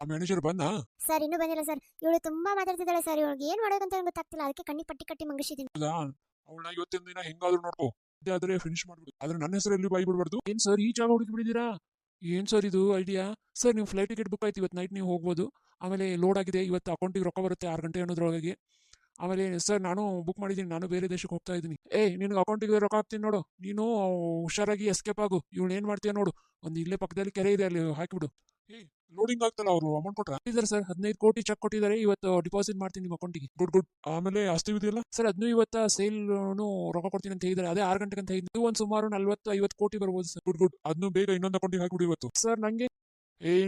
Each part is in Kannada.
ಆ ಮ್ಯಾನೇಜರ್ ಬಂದ? ಸರ್ ಇನ್ನೂ ಬಂದಿಲ್ಲ ಸರ್. ಇವಳು ತುಂಬಾ ಮಾತಾಡ್ತಿದ್ದಾಳೆ ಸರ್. ಇವಳಿಗೆ ಏನ್ ಮಾಡ್ಬೇಕಂತ ನಂಗೆ ಗೊತ್ತಾಗ್ತಿಲ್ಲ. ಅದಕ್ಕೆ ಕಣ್ಣಿಗೆ ಪಟ್ಟಿ ಕಟ್ಟಿ ಮಂಗಿಸಿದ್ದೀನಿ. ಹೌದಾ? ಅವಳನ್ನ ಇವತ್ತಿನ ದಿನ ಹೆಂಗಾದ್ರೂ ನೋಡ್ಕೋ. ಅದೇ ಆದ್ರೆ ಫಿನಿಶ್ ಮಾಡ್ಬಿಡು. ಆದ್ರೆ ನನ್ನ ಹೆಸರಲ್ಲಿ ಬಾಯ್ ಬಿಡ್ಬಾರ್ದು. ಏನ್ ಸರ್ ಈ ಜಾಗ ಹುಡುಕಿ ಬಿಡಿದೀರಾ? ಏನ್ ಸರ್ ಇದು ಐಡಿಯಾ? ಸರ್ ನೀವು ಫ್ಲೈಟ್ ಟಿಕೆಟ್ ಬುಕ್ ಆಯ್ತು, ಇವತ್ತು ನೈಟ್ ನೀವು ಹೋಗ್ಬೋದು. ಆಮೇಲೆ ಲೋಡ್ ಆಗಿದೆ, ಇವತ್ತು ಅಕೌಂಟಿಗೆ ರೊಕ್ಕ ಬರುತ್ತೆ 6 ಗಂಟೆ ಅನ್ನೋದ್ರೊಳಗೆ. ಆಮೇಲೆ ಸರ್ ನಾನು ಬುಕ್ ಮಾಡಿದ್ದೀನಿ, ನಾನು ಬೇರೆ ದೇಶಕ್ಕೆ ಹೋಗ್ತಾ ಇದ್ದೀನಿ. ನಿನಗೆ ಅಕೌಂಟಿಗೆ ರೊಕ್ಕ ಹಾಕ್ತೀನಿ ನೋಡು. ನೀನು ಹುಷಾರಾಗಿ ಎಸ್ಕೇಪ್ ಆಗು. ಇವಳು ಏನ್ ಮಾಡ್ತೀಯ ನೋಡು. ಒಂದು ಇಲ್ಲೇ ಪಕ್ಕದಲ್ಲಿ ಕೆರೆ ಇದೆ, ಅಲ್ಲಿ ಹಾಕಿಬಿಡು. ಲೋಡಿಂಗ್ ಆಗ್ತಲ್ಲ, ಅವರು ಅಮೌಂಟ್ ಕೊಟ್ಟರೆ ಸರ್ 15 ಕೋಟಿ ಚೆಕ್ ಕೊಟ್ಟಿದ್ದಾರೆ. ಇವತ್ತು ಡಿಪಾಸಿಟ್ ಮಾಡ್ತೀನಿ ನಿಮ್ಮ ಅಕೌಂಟಿಗೆ. Good good. ಆಮೇಲೆ ಆಸ್ತಿ ಇದೆಯಲ್ಲ ಸರ್, ಅದನ್ನು ಇವತ್ತು ಸೇಲ್ ರೊಕ್ಕ ಕೊಡ್ತೀನಿ ಅಂತ ಹೇಳಿದ್ದಾರೆ. ಅದೇ 6 ಗಂಟೆಗೆ ಅಂತ ಹೇಳಿದ್ದು. ಒಂದು ಸುಮಾರು 40-50 ಕೋಟಿ ಬರ್ಬೋದು ಸರ್. Good good. ಅದನ್ನು ಬೇಗ ಇನ್ನೊಂದು ಅಕೌಂಟಿಗೆ ಹಾಕಿಬಿಡಿ ಇವತ್ತು. ಸರ್ ನಂಗೆ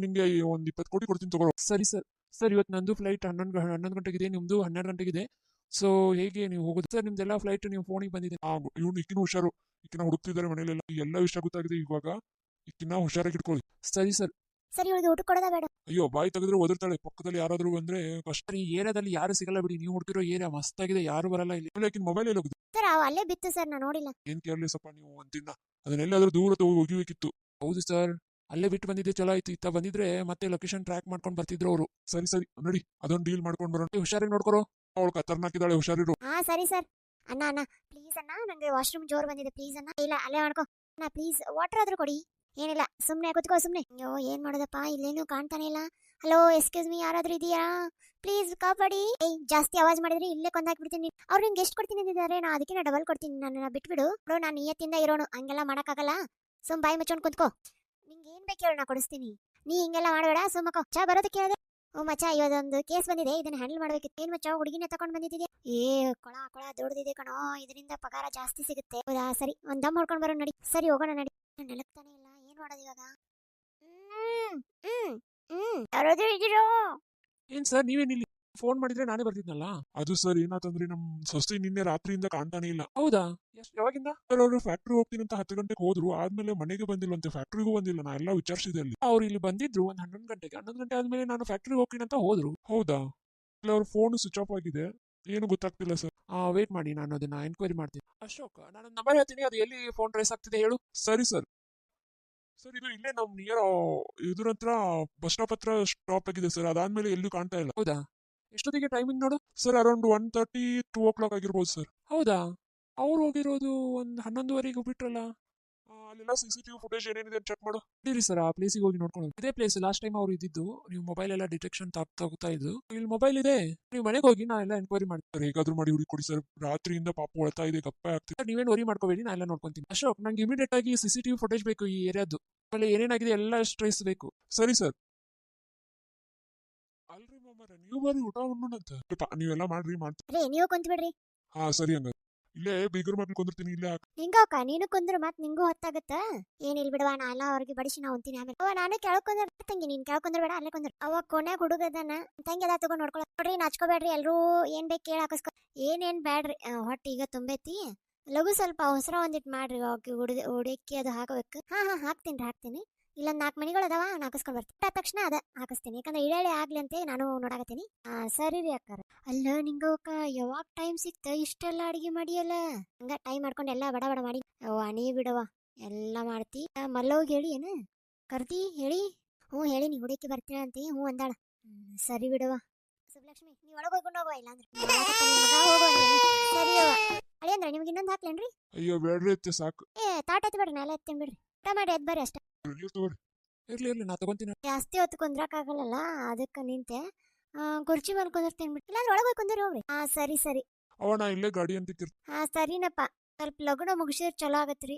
ನಿಂಗೆ ಒಂದು 20 ಕೋಟಿ ಕೊಡ್ತೀನಿ ತಗೋ. ಸರಿ ಸರ್. ಸರ್ ಇವತ್ತು ನಂದು ಫ್ಲೈಟ್ 11 ಗಂಟೆಗಿದೆ, ನಿಮ್ದು 12 ಗಂಟೆಗಿದೆ. ಸೊ ಹೇಗೆ ನೀವು ಹೋಗೋದು ಸರ್? ನಿಮ್ದೆಲ್ಲ ಫ್ಲೈಟ್ ನೀವು ಫೋನಿಗೆ ಬಂದಿದೆ. ಇವ್ನು ಇಕ್ಕಿನ ಹುಷಾರು. ಇಕ್ಕಿನ ಹುಡುಕ್ತಿದ್ದಾರೆ ಮನೇಲೆಲ್ಲ. ಎಲ್ಲ ವಿಷಯ ಗೊತ್ತಾಗಿದೆ ಇವಾಗ. ಇಕ್ಕಿನ ಹುಷಾರಾಗಿ ಇಟ್ಕೊಳ್ಳಿ. ಸರಿ ಸರ್. ಸರಿ ಇವಳಿಗೆ ಊಟ ಕೊಡೋದ ಬೇಡ? ಅಯ್ಯೋ ಬಾಯಿ ತೆಗೆದ್ರೆ ಒದರ್ತಾಳೆ. ಪಕ್ಕದಲ್ಲಿ ಯಾರಾದ್ರೂ ಬಂದ್ರೆ ಕಷ್ಟ. ಈ ಏರಿಯಾದಲ್ಲಿ ಯಾರು ಸಿಗಲ್ಲ ಬಿಡಿ. ನೀವು ಹುಡುಕಿರೋ ಏರಿಯಾ ಮಸ್ತಾಗಿದೆ, ಯಾರು ಬರಲ್ಲ ಇಲ್ಲಿ. ಆಕಿನ ಮೊಬೈಲ್ ಎಲ್ಲ ಹೋಗಿದೆ ಸರ್. ಅಲ್ಲೇ ಬಿತ್ತು ಸರ್, ನಾನು ನೋಡಿಲ್ಲ. ಏನ್ ಕೇರ್ಲೆಸ್ ಅಪ್ಪ ನೀವು. ಒಂದಿನ ಅದನ್ನೆಲ್ಲಾದ್ರೂ ದೂರ ಒಗಿಬೇಕಿತ್ತು. ಹೌದು ಸರ್, ಅಲ್ಲೇ ಬಿಟ್ಟು ಬಂದಿದ್ದೆ, ಚಲೋ ಆಯ್ತು. ಇತ್ತ ಬಂದಿದ್ರೆ ಮತ್ತೆ ಲೊಕೇಶನ್ ಟ್ರ್ಯಾಕ್ ಮಾಡ್ಕೊಂಡು ಬರ್ತಿದ್ರು ಅವರು. ಸರಿ ಸರಿ ನಡಿ, ಅದೊಂದು ಡೀಲ್ ಮಾಡ್ಕೊಂಡು ಬರೋಣ. ಹುಷಾರಿಗೆ ನೋಡ್ಕೊರೋ. ಅವಳು ಖತರ್ನಾಕಿದ್ದಾಳೆ, ಹುಷಾರಿರು. ಹಾ ಸರಿ ಸರ್. ಅಣ್ಣ ಅಣ್ಣ ಪ್ಲೀಸ್ ಅಣ್ಣ, ನಂಗೆ ವಾಶ್ರೂಮ್ ಜೋರ್ ಬಂದಿದೆ, ಪ್ಲೀಸ್ ಅಣ್ಣ. ಇಲ್ಲ ಅಲ್ಲೇ ಮಾಡ್ಕೋ ಅಣ್ಣ, ಪ್ಲೀಸ್ ವಾಟರ್ ಆದ್ರೂ ಕೊಡಿ. ಏನಿಲ್ಲ, ಸುಮ್ನೆ ಕೂತ್ಕೋ ಸುಮ್ನೆ. ಅಯ್ಯೋ ಏನ್ ಮಾಡೋದಪ್ಪ, ಇಲ್ಲೇನು ಕಾಣ್ತಾನೆ ಇಲ್ಲ. ಹಲೋ ಎಕ್ಸ್ಕ್ಯೂಸ್ ಮೀ, ಯಾರಾದ್ರೂ ಇದೆಯಾ? ಪ್ಲೀಸ್ ಕಾಪಾಡಿ. ಜಾಸ್ತಿ ಆವಾಜ್ ಮಾಡಿದ್ರೆ ಇಲ್ಲೇ ಕೊಂದಾಕ್ಬಿಡ್ತೀನಿ. ಅವ್ರು ನಿಮ್ಗೆ ಎಷ್ಟು ಕೊಡ್ತೀನಿ ಅಂದಿದ್ದಾರೆ, ನಾ ಅದಕ್ಕೆ ನಾ ಡಬಲ್ ಕೊಡ್ತೀನಿ. ನನ್ನ ಬಿಟ್ಬಿಡು. ನಾನು ನಿಯತ್ತಿಂದ ಇರೋನು, ಹಂಗೆಲ್ಲ ಮಾಡಕ್ಕಾಗಲ್ಲ. ಸುಮ್ ಬಾಯಿ ಮುಚ್ಕೊಂಡು ಕುತ್ಕೋ. ನಿಂಗೆ ಏನ್ ಬೇಕು ಹೇಳು, ನಾ ಕೊಡಿಸ್ತೀನಿ. ನೀ ಹಿಂಗೆಲ್ಲ ಮಾಡಬೇಡ, ಸುಮ್ಮಕೋ. ಚಾ ಬರೋದಕ್ಕೆ ಹೇಳಿದೆ. ಓ ಮಚ್ಚ, ಇವತ್ತೊಂದು ಕೇಸ್ ಬಂದಿದೆ, ಇದನ್ನ ಹ್ಯಾಂಡಲ್ ಮಾಡ್ಬೇಕಿತ್ತು. ಏನ್ ಮಚ್ಚ, ಹುಡುಗಿನ ತಗೊಂಡ್ ಬಂದಿದ್ದೀಯ? ಕೊಳ ಕೊಳ ದೊಡ್ಡದಿದೆ ಕಣೋ, ಇದರಿಂದ ಪಗಾರ ಜಾಸ್ತಿ ಸಿಗುತ್ತೆ. ಹೌದಾ, ಸರಿ ಒಂದ್ ದಮ್ ಹೊಡ್ಕೊಂಡ್ ಬರೋ ನಡಿ. ಸರಿ ಹೋಗೋಣ ನಡಿ. ನೆಲಕ್ತಾನೆ ಇಲ್ಲ, ಏನ್ ಮಾಡೋದು ಇವಾಗ? ಯಾರಾದ್ರೂ ಇದ್ದೀರೋ? ಏನ್ ಸರ್ ನೀವೇನಿಲ್ಲ? ಫೋನ್ ಮಾಡಿದ್ರೆ ನಾನೇ ಬರ್ತಿದ್ನಲ್ಲ. ಅದು ಸರ್ ಏನಾತಂದ್ರೆ ನಮ್ ಸೊಸೆ ನಿನ್ನೆ ರಾತ್ರಿಯಿಂದ ಕಾಣ್ತಾನೆ ಇಲ್ಲ. ಹೌದಾ? ಯಾವಾಗಿಂದ? ಸರ್ ಅವರು ಫ್ಯಾಕ್ಟ್ರಿ ಹೋಗ್ತೀನಿ ಅಂತ 10 ಗಂಟೆಗೆ ಹೋದ್ರು. ಆದ್ಮೇಲೆ ಮನೆಗೆ ಬಂದಿಲ್ಲಂತೆ, ಫ್ಯಾಕ್ಟ್ರಿಗೂ ಬಂದಿಲ್ಲ. ನಾ ಎಲ್ಲ ವಿಚಾರಿಸಿದೆ ಅಲ್ಲಿ. ಅವ್ರು ಇಲ್ಲಿ ಬಂದಿದ್ರು ಒಂದು 11 ಗಂಟೆಗೆ. 11 ಗಂಟೆ ಆದ್ಮೇಲೆ ನಾನು ಫ್ಯಾಕ್ಟ್ರಿಗೆ ಹೋಗ್ತೀನಿ ಅಂತ ಹೋದ್ರು. ಹೌದಾ? ಇಲ್ಲ, ಅವ್ರ ಫೋನ್ ಸ್ವಿಚ್ ಆಫ್ ಆಗಿದೆ, ಏನು ಗೊತ್ತಾಗ್ತಿಲ್ಲ ಸರ್. ವೇಟ್ ಮಾಡಿ, ನಾನು ಅದನ್ನ ಎನ್ಕ್ವೈರಿ ಮಾಡ್ತೀನಿ. ಅಶೋಕ್, ನಾನು ನಂಬರ್ ಹೇಳ್ತೀನಿ, ಅದು ಎಲ್ಲಿ ಫೋನ್ ಟ್ರೇಸ್ ಆಗ್ತಿದೆ ಹೇಳು. ಸರಿ ಸರ್. ಸರ್ ಇದು ಇಲ್ಲೇ ನಮ್ ನಿಯರ್ ಇದ್ರ ಹತ್ರ ಬಸ್ ಸ್ಟಾಪ್ ಹತ್ರ ಸ್ಟಾಪ್ ಆಗಿದೆ ಸರ್. ಅದಾದ್ಮೇಲೆ ಎಲ್ಲೂ ಕಾಣ್ತಾ ಇಲ್ಲ. ಹೌದಾ? ಎಷ್ಟೊತ್ತಿಗೆ ಟೈಮಿಂಗ್ ನೋಡು ಸರ್? ಅರೌಂಡ್ 1:30, 2 o'clock ಆಗಿರ್ಬೋದು ಸರ್. ಹೌದಾ? ಅವ್ರು ಹೋಗಿರೋದು ಒಂದು 11:30 ಬಿಟ್ರಲ್ಲ. ಅಲ್ಲೆಲ್ಲ CCTV ಫುಟೇಜ್ ಏನೇನಿದೆ ಚೆಕ್ ಮಾಡು. ಇರಿ ಸರ್, ಆ ಪ್ಲೇಸಿಗೆ ಹೋಗಿ ನೋಡ್ಕೊಂಡು. ಇದೇ ಪ್ಲೇಸ್ ಲಾಸ್ಟ್ ಟೈಮ್ ಅವ್ರು ಇದ್ದಿದ್ದು. ನೀವು ಮೊಬೈಲ್ ಎಲ್ಲ ಡಿಟೆಕ್ಷನ್ ತಗೋತಾ ಇದ್ದು. ಇಲ್ಲಿ ಮೊಬೈಲ್ ಇದೆ, ನೀವು ಮನೆಗೆ ಹೋಗಿ ನಾ ಎಲ್ಲ ಎನ್ಕ್ವೈರಿ ಮಾಡ್ತಾರೆ. ಹೇಗಾದ್ರೂ ಮಾಡಿ ಹುಡುಗಿ ಕೊಡಿ ಸರ್. ರಾತ್ರಿಯಿಂದ ಪಾಪ ಒಳ್ತಾ ಇದೆ, ಗಪ್ಪ ಆಗ್ತಿದೆ. ನೀವೇನು ವರಿ ಮಾಡ್ಕೋಬೇಡಿ, ನಾ ಎಲ್ಲ ನೋಡ್ಕೊಂತೀನಿ. ಅಶೋಕ್, ನಂಗೆ ಇಮಿಡಿಯೇಟ್ ಆಗಿ CCTV ಫುಟೇಜ್ ಬೇಕು ಈ ಏರಿಯಾದ್ದು. ಆಮೇಲೆ ಏನೇನಾಗಿದೆ ಎಲ್ಲ ಟ್ರೇಸ್ ಬೇಕು. ಸರಿ ಸರ್. ಅಲ್ರಿ ಮಾಮರ, ನೀವು ಬರೀ ಊಟ ಉಣ್ಣೋಣಂತ. ನೀವೆಲ್ಲ ಮಾಡ್ರಿ ಮಾಡ್ತೀವಿ. ನೀವು ಕುಂತ್ ಬಿಡ್ರಿ. ಹಾ ಸರಿ, ಹಂಗ ಇಲ್ಲೇ ಬೀಗರ್ ಮಕ್ಳು ಕುಂದಿರ್ತೀನಿ ಇಲ್ಲೇ. ನಿಂಗೋಕ ನೀನು ಕುಂದ್ರು ಮತ್ ನಿಂಗೂ ಹೊತ್ತಾಗತ್ತ. ಏನಿಲ್ ಬಿಡವಾ, ನಾ ಎಲ್ಲ ಅವ್ರಿಗೆ ಬಡಿಸಿ ನಾ ಉಂತೀನಿ. ಆಮೇಲೆ ನಾನು ಕೆಳಕೊಂಡ್ರ ತಂಗಿ, ನೀನ್ ಕೆಳಕೊಂಡ್ರ ಬೇಡ, ಅಲ್ಲೇ ಕುಂದ್ರ. ಅವಾಗ ಕೊನೆಗೆ ಹುಡುಗದನ ತಂಗಿ ಎಲ್ಲ ತಗೊಂಡ್ ನೋಡ್ಕೊಳ ನೋಡ್ರಿ. ನಾಚ್ಕೋಬೇಡ್ರಿ, ಎಲ್ರೂ ಏನ್ ಬೇಕು ಕೇಳಿ ಹಾಕಸ್ಕೊ. ಏನೇನ್ ಬ್ಯಾಡ್ರಿ, ಹೊಟ್ಟೆ ಈಗ ತುಂಬೈತಿ. ಲಘು ಸ್ವಲ್ಪ ಅವಸರ ಒಂದಿಟ್ ಮಾಡ್ರಿ. ಹುಡುಕಿ ಅದು ಹಾಕಬೇಕು. ಹಾ ಹಾಕ್ತೀನಿ. ಇಲ್ಲೊಂದ್ 4 ಮನಿಗಳು ಅದಾವ, ಹಾಕಿಸ್ಕೊಂಡ್ ಬರ್ತೀನಿ. ತಕ್ಷಣ ಅದ ಹಾಕಿಸ್ತೀನಿ, ಯಾಕಂದ್ರೆ ಇಳೆ ಆಗ್ಲಿ ಅಂತ ನಾನು ನೋಡಾಕತ್ತೀನಿ. ಸರಿ ರೀ ಅಕ್ಕಾರ. ಅಲ್ಲ ನಿಂಗೋಕ, ಯಾವಾಗ ಟೈಮ್ ಸಿಕ್ತ ಇಷ್ಟೆಲ್ಲ ಅಡಿಗೆ ಮಾಡಿಯಲ್ಲ? ಹಂಗ ಟೈಮ್ ಮಾಡ್ಕೊಂಡು ಎಲ್ಲ ಬಡ ಬಡ ಮಾಡಿ. ನೀ ಬಿಡವ, ಎಲ್ಲ ಮಾಡ್ತಿ. ಮಲ್ಲೋಗಿ ಹೇಳಿ ಏನ ಕರ್ತಿ ಹೇಳಿ. ಹ್ಞೂ ಹೇಳಿ, ನೀ ಹುಡುಕಿ ಬರ್ತೀರ ಅಂತ. ಹ್ಞೂ ಅಂದಾಳ. ಸರಿ ಬಿಡವ. ಸುಬ್ಲಕ್ಷ್ಮಿ, ನೀವ್ ಒಳಗೆ ಹೋಗ್ಕೊಂಡು ಹೋಗುವ, ಇಲ್ಲಾಂದ್ರೆ ಸರಿ ಅಳಿ ಅಂದ್ರೆ ನಿಮ್ಗೆ ಇನ್ನೊಂದು ಹಾಕ್ಲೇನ್ರಿ? ಅಯ್ಯೋ ಬೇಡ್ರಿ, ಸಾಕು. ತಾಟ ಎತ್ತಿ ಬಿಡ್ರಿ, ನಾಳೆ ಎತ್ತೇನ್ ಬಿಡ್ರಿ. ಊಟ ಮಾಡಿ ಎದ್ ಬರ್ರಿ ಅಷ್ಟ. ಇರ್ಲಿ ನಾ ತಗೊಂತೀನಿ. ಜಾಸ್ತಿ ಹೊತ್ತು ಕುಂದ್ರಕ್ಕಾಗಲ್ಲ, ಅದಕ್ಕೆ ನಿಂತೆ. ಕುರ್ಚಿ ಮೇಲೆ ಕುಂದಿರ್ತೇನೆ ಬಿಟ್ಟು, ಇಲ್ಲಾಂದ್ರೆ ಒಳಗೆ ಕುಂದಿರಿ ಹೋಗ್ರಿ. ಸರಿ. ನಾ ಇಲ್ಲೇ ಗಾಡಿ ಅಂತ. ಸರಿನಪ್ಪ, ಸ್ವಲ್ಪ ಲಗುನ ಮುಗಿಸಿದ್ರೆ ಚಲೋ ಆಗತ್ರಿ.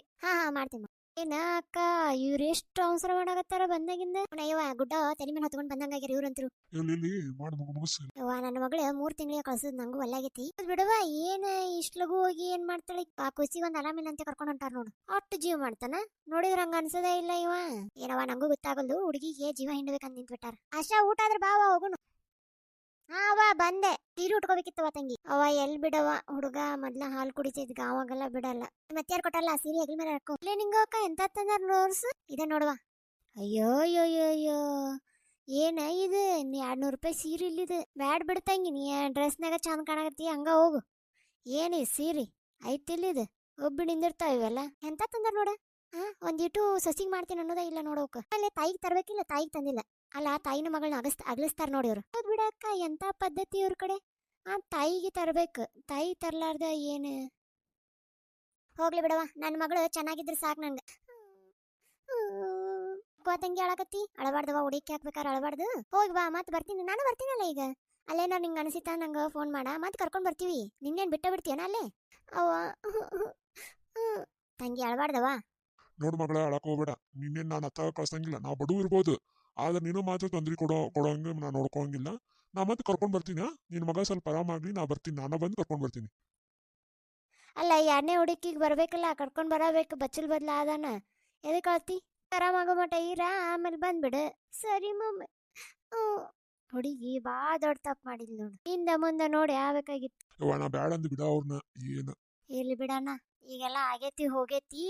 ಮಾಡ್ತೀನಿ. ಏನ ಅಕ್ಕ, ಇವ್ರು ಎಷ್ಟು ಅವಸರ ಮಾಡಾಕತ್ತಾರ ಬಂದಾಗಿಂದ. ಅಯ್ಯವ ಗುಡ್ಡ ತಲೆ ಮೇಲೆ ಹೊತ್ಕೊಂಡ್ ಬಂದಂಗಾಗ್ಯಾರ ಇವ್ರಂತ್ರು. ನನ್ನ ಮಗಳ 3 ತಿಂಗಳಿಗೆ ಕಳ್ಸದ್ ನಂಗೂ ಒಲ್ಲಾಗೈತಿ. ಬಿಡವ, ಏನ ಇಷ್ಟ ಲಗು ಹೋಗಿ ಏನ್ ಮಾಡ್ತಾಳೆ? ಆ ಕುಸಿ ಒಂದ್ ಆರಾಮಿಲ್ಲ ಅಂತ ಕರ್ಕೊಂಡ್ ಹೊಂಟಾರ ನೋಡು. ಅಷ್ಟು ಜೀವ ಮಾಡ್ತಾನ ನೋಡಿದ್ರ ಹಂಗ ಅನ್ಸದೇ ಇಲ್ಲ ಇವ. ಏನವ ನಂಗೂ ಗೊತ್ತಾಗಲ್ದು, ಹುಡುಗಿಗೆ ಜೀವ ಹಿಂಡ್ಬೇಕಂತ ನಿಂತ್ಬಿಟ್ಟಾರ. ಆಶಾ, ಊಟ ಆದ್ರೆ ಬಾವ ಹೋಗುನು. ಬಂದೆ. ಸೀರೆ ಉಟ್ಕೋಬೇಕಿತ್ತವ ತಂಗಿ. ಎಲ್ ಬಿಡವ, ಹುಡುಗ ಮೊದ್ಲ ಹಾಲು ಕುಡಿತಿದ್ಗ, ಅವಾಗೆಲ್ಲ ಬಿಡಲ್ಲ. ಮತ್ತೆ ಕೊಟ್ಟಲ್ಲ ಸೀರೆ ಹೆಗಲ ಮೇಲೆ ಹಾಕೋ. ಇಲ್ಲೇ ನಿಂಗೋಕ ಎಂತ ತಂದಾರ ನೋಡ್ಸು. ಇದೆ ನೋಡುವ. ಅಯ್ಯೋ ಏನ ಇದು? 200 ರೂಪಾಯಿ ಸೀರೆ ಇಲ್ಲಿದೆ. ಬ್ಯಾಡ್ ಬಿಡ್ತಂಗಿ, ನೀ ಡ್ರೆಸ್ನಾಗ ಚಂದ ಕಾಣಕತ್ತಿ, ಹಂಗ ಹೋಗು. ಏನಿ ಸೀರೆ ಐತಿಲ್ಲಿದು, ಒಬ್ಬಿ ನಿಂದಿರ್ತಾವ ಇವೆಲ್ಲ. ಎಂತ ತಂದಾರ ನೋಡ. ಒಂದಿಟ್ಟು ಸಸಿಗ್ ಮಾಡ್ತೀನಿ ಅನ್ನೋದ ಇಲ್ಲ ನೋಡೋಕ. ಅಲ್ಲೇ ತಾಯಿಗೆ ತರ್ಬೇಕಿಲ್ಲ, ತಾಯಿಗೆ ತಂದಿಲ್ಲ. ಅಲ್ಲ ತಾಯಿನ ಮಗಳನ್ನ ಅಗಲಿಸ್ತಾರ ನೋಡಿ ಇವ್ರು. ಹೌದ್ ಬಿಡಕ್ಕ, ಎಂತ ಪದ್ಧತಿ ಇವ್ರ ಕಡೆ. ಆ ತಾಯಿಗೆ ತರ್ಬೇಕು, ತಾಯಿ ತರ್ಲಾರ್ದ ಏನು. ಹೋಗ್ಲಿ ಬಿಡವ, ನನ್ನ ಮಗಳು ಚೆನ್ನಾಗಿದ್ರೆ ಸಾಕು ನಂಗೆ. ತಂಗಿ ಅಳಕತ್ತಿ, ಅಳಬಾರ್ದವ, ಹುಡುಕಿ ಹಾಕ್ಬೇಕಾರೆ ಅಳಬಾರ್ದು. ಹೋಗಿ ಬಾ, ಮತ್ತೆ ಬರ್ತೀನಿ, ನಾನು ಬರ್ತೀನಲ್ಲ ಈಗ. ಅಲ್ಲೇನೋ ನಿಂಗೆ ಅನಿಸಿತಾ ನಂಗೆ ಫೋನ್ ಮಾಡ, ಮತ್ತೆ ಕರ್ಕೊಂಡು ಬರ್ತೀವಿ. ನಿನ್ನೇನು ಬಿಟ್ಟೇನ ಅಲ್ಲೇ ಅವ್ವ. ತಂಗಿ ಅಳಬಾರ್ದವ. ನೋಡ್ ಮಗಳ ಅಳಕ್ ಹೋಗ್ಬೇಡ. ನಿನ್ನೇನ್ ನಾನು ಅತ್ತ ಕಳ್ಸಂಗಿಲ್ಲ. ನಾವು ಬಡವ್ ಇರ್ಬೋದು, ಆದ್ರೆ ನೀನು ಮಾತ್ರ ತೊಂದ್ರೆ ಕೊಡೋಂಗ ನಾ ನೋಡ್ಕೋಂಗಿಲ್ಲ. ನಾ ಮತ್ತೆ ಕರ್ಕೊಂಡ್ ಬರ್ತೀನಿ. ನಿನ್ ಮಗ ಸ್ವಲ್ಪ ಆರಾಮಾಗ್ಲಿ, ನಾ ಬರ್ತೀನಿ, ನಾನು ಬಂದು ಕರ್ಕೊಂಡ್ ಬರ್ತೀನಿ. ಅಲ್ಲ, ಎರಡನೇ ಹುಡುಕಿಗೆ ಬರ್ಬೇಕಲ್ಲ, ಕರ್ಕೊಂಡು ಬರಬೇಕು. ಬಚ್ಚಲ್ ಬದ್ಲ ಆದಾನ, ಎದಕ್ಕೆ ಅಳ್ತಿ? ಆರಾಮಾಗೋ ಮಟ ಇರ, ಆಮೇಲೆ ಬಂದ್ಬಿಡು. ಸರಿ ಮಮ್ಮಿ. ಹುಡುಗಿ ಭಾಳ ದೊಡ್ಡ ತಪ್ಪು ಮಾಡಿದ್ಲು ನೋಡು. ಹಿಂದ ಮುಂದೆ ನೋಡಿ ಆಗ್ಬೇಕಾಗಿತ್ತು. ಯವ್ವ, ನಾ ಬ್ಯಾಡ ಅಂದ್ ಬಿಡ ಅವ್ರನ್ನ. ಏನು ಇರ್ಲಿ ಬಿಡಣ್ಣ, ಈಗೆಲ್ಲ ಆಗೇತಿ ಹೋಗೇತಿ.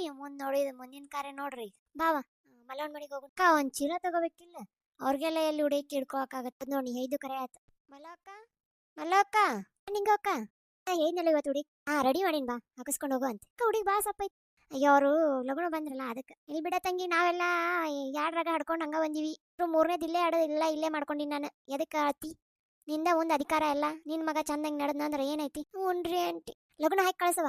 ಮುಂದಿನ ಕಾರ್ಯ ನೋಡ್ರಿ. ಬಾವ, ಮಲ್ಲವನ್ ಮನೆಗೆ ಹೋಗೋಣ. ಒಂದ್ ಚೀಲ ತಗೋಬೇಕಿಲ್ಲ? ಅವ್ರಿಗೆಲ್ಲ ಎಲ್ಲಿ ಹುಡುಕಿ ಹಿಡ್ಕೋಕಾಗತ್ತ ನೋಡಿ. 5 ಕರೆ ಆಯ್ತು. ಮಲ್ಲಕ್ಕ, ಮಲ್ಲಕ್ಕ, ನಿಂಗಕ್ಕ ಏನಿಲ್ಲ ಇವತ್ತು ಹುಡುಗಿ. ರೆಡಿ ಮಾಡೀನಿ, ಬಾ ಹಾಕಿಸ್ಕೊಂಡು ಹೋಗು ಅಂತ. ಹುಡುಗಿ ಬಾ ಸಪ್ಪ ಐತಿ. ಅಯ್ಯೋ, ಅವರು ಲಗುಣ ಬಂದ್ರಲ್ಲ ಅದಕ್ಕೆ. ಇಲ್ಲಿ ಬಿಡ ತಂಗಿ, ನಾವೆಲ್ಲ ಯಾಡ್ರಾಗ ಹಡ್ಕೊಂಡು ಹಂಗ ಬಂದೀವಿ. 3ನೇದು ಇಲ್ಲೇ ಆಡೋದಿಲ್ಲ, ಇಲ್ಲೇ ಮಾಡ್ಕೊಂಡಿನಿ ನಾನು. ಎದಕ್ಕೆ ಅತಿ ನಿಂದ ಒಂದು ಅಧಿಕಾರ ಎಲ್ಲ. ನಿನ್ ಮಗ ಚಂದಂಗೆ ನಡೆದ್ನಂದ್ರೆ ಏನೈತಿ? ಹ್ಞೂನ್ರಿ ಆಂಟಿ. ಲಗುಣ ಹಾಕಿ ಕಳ್ಸವ.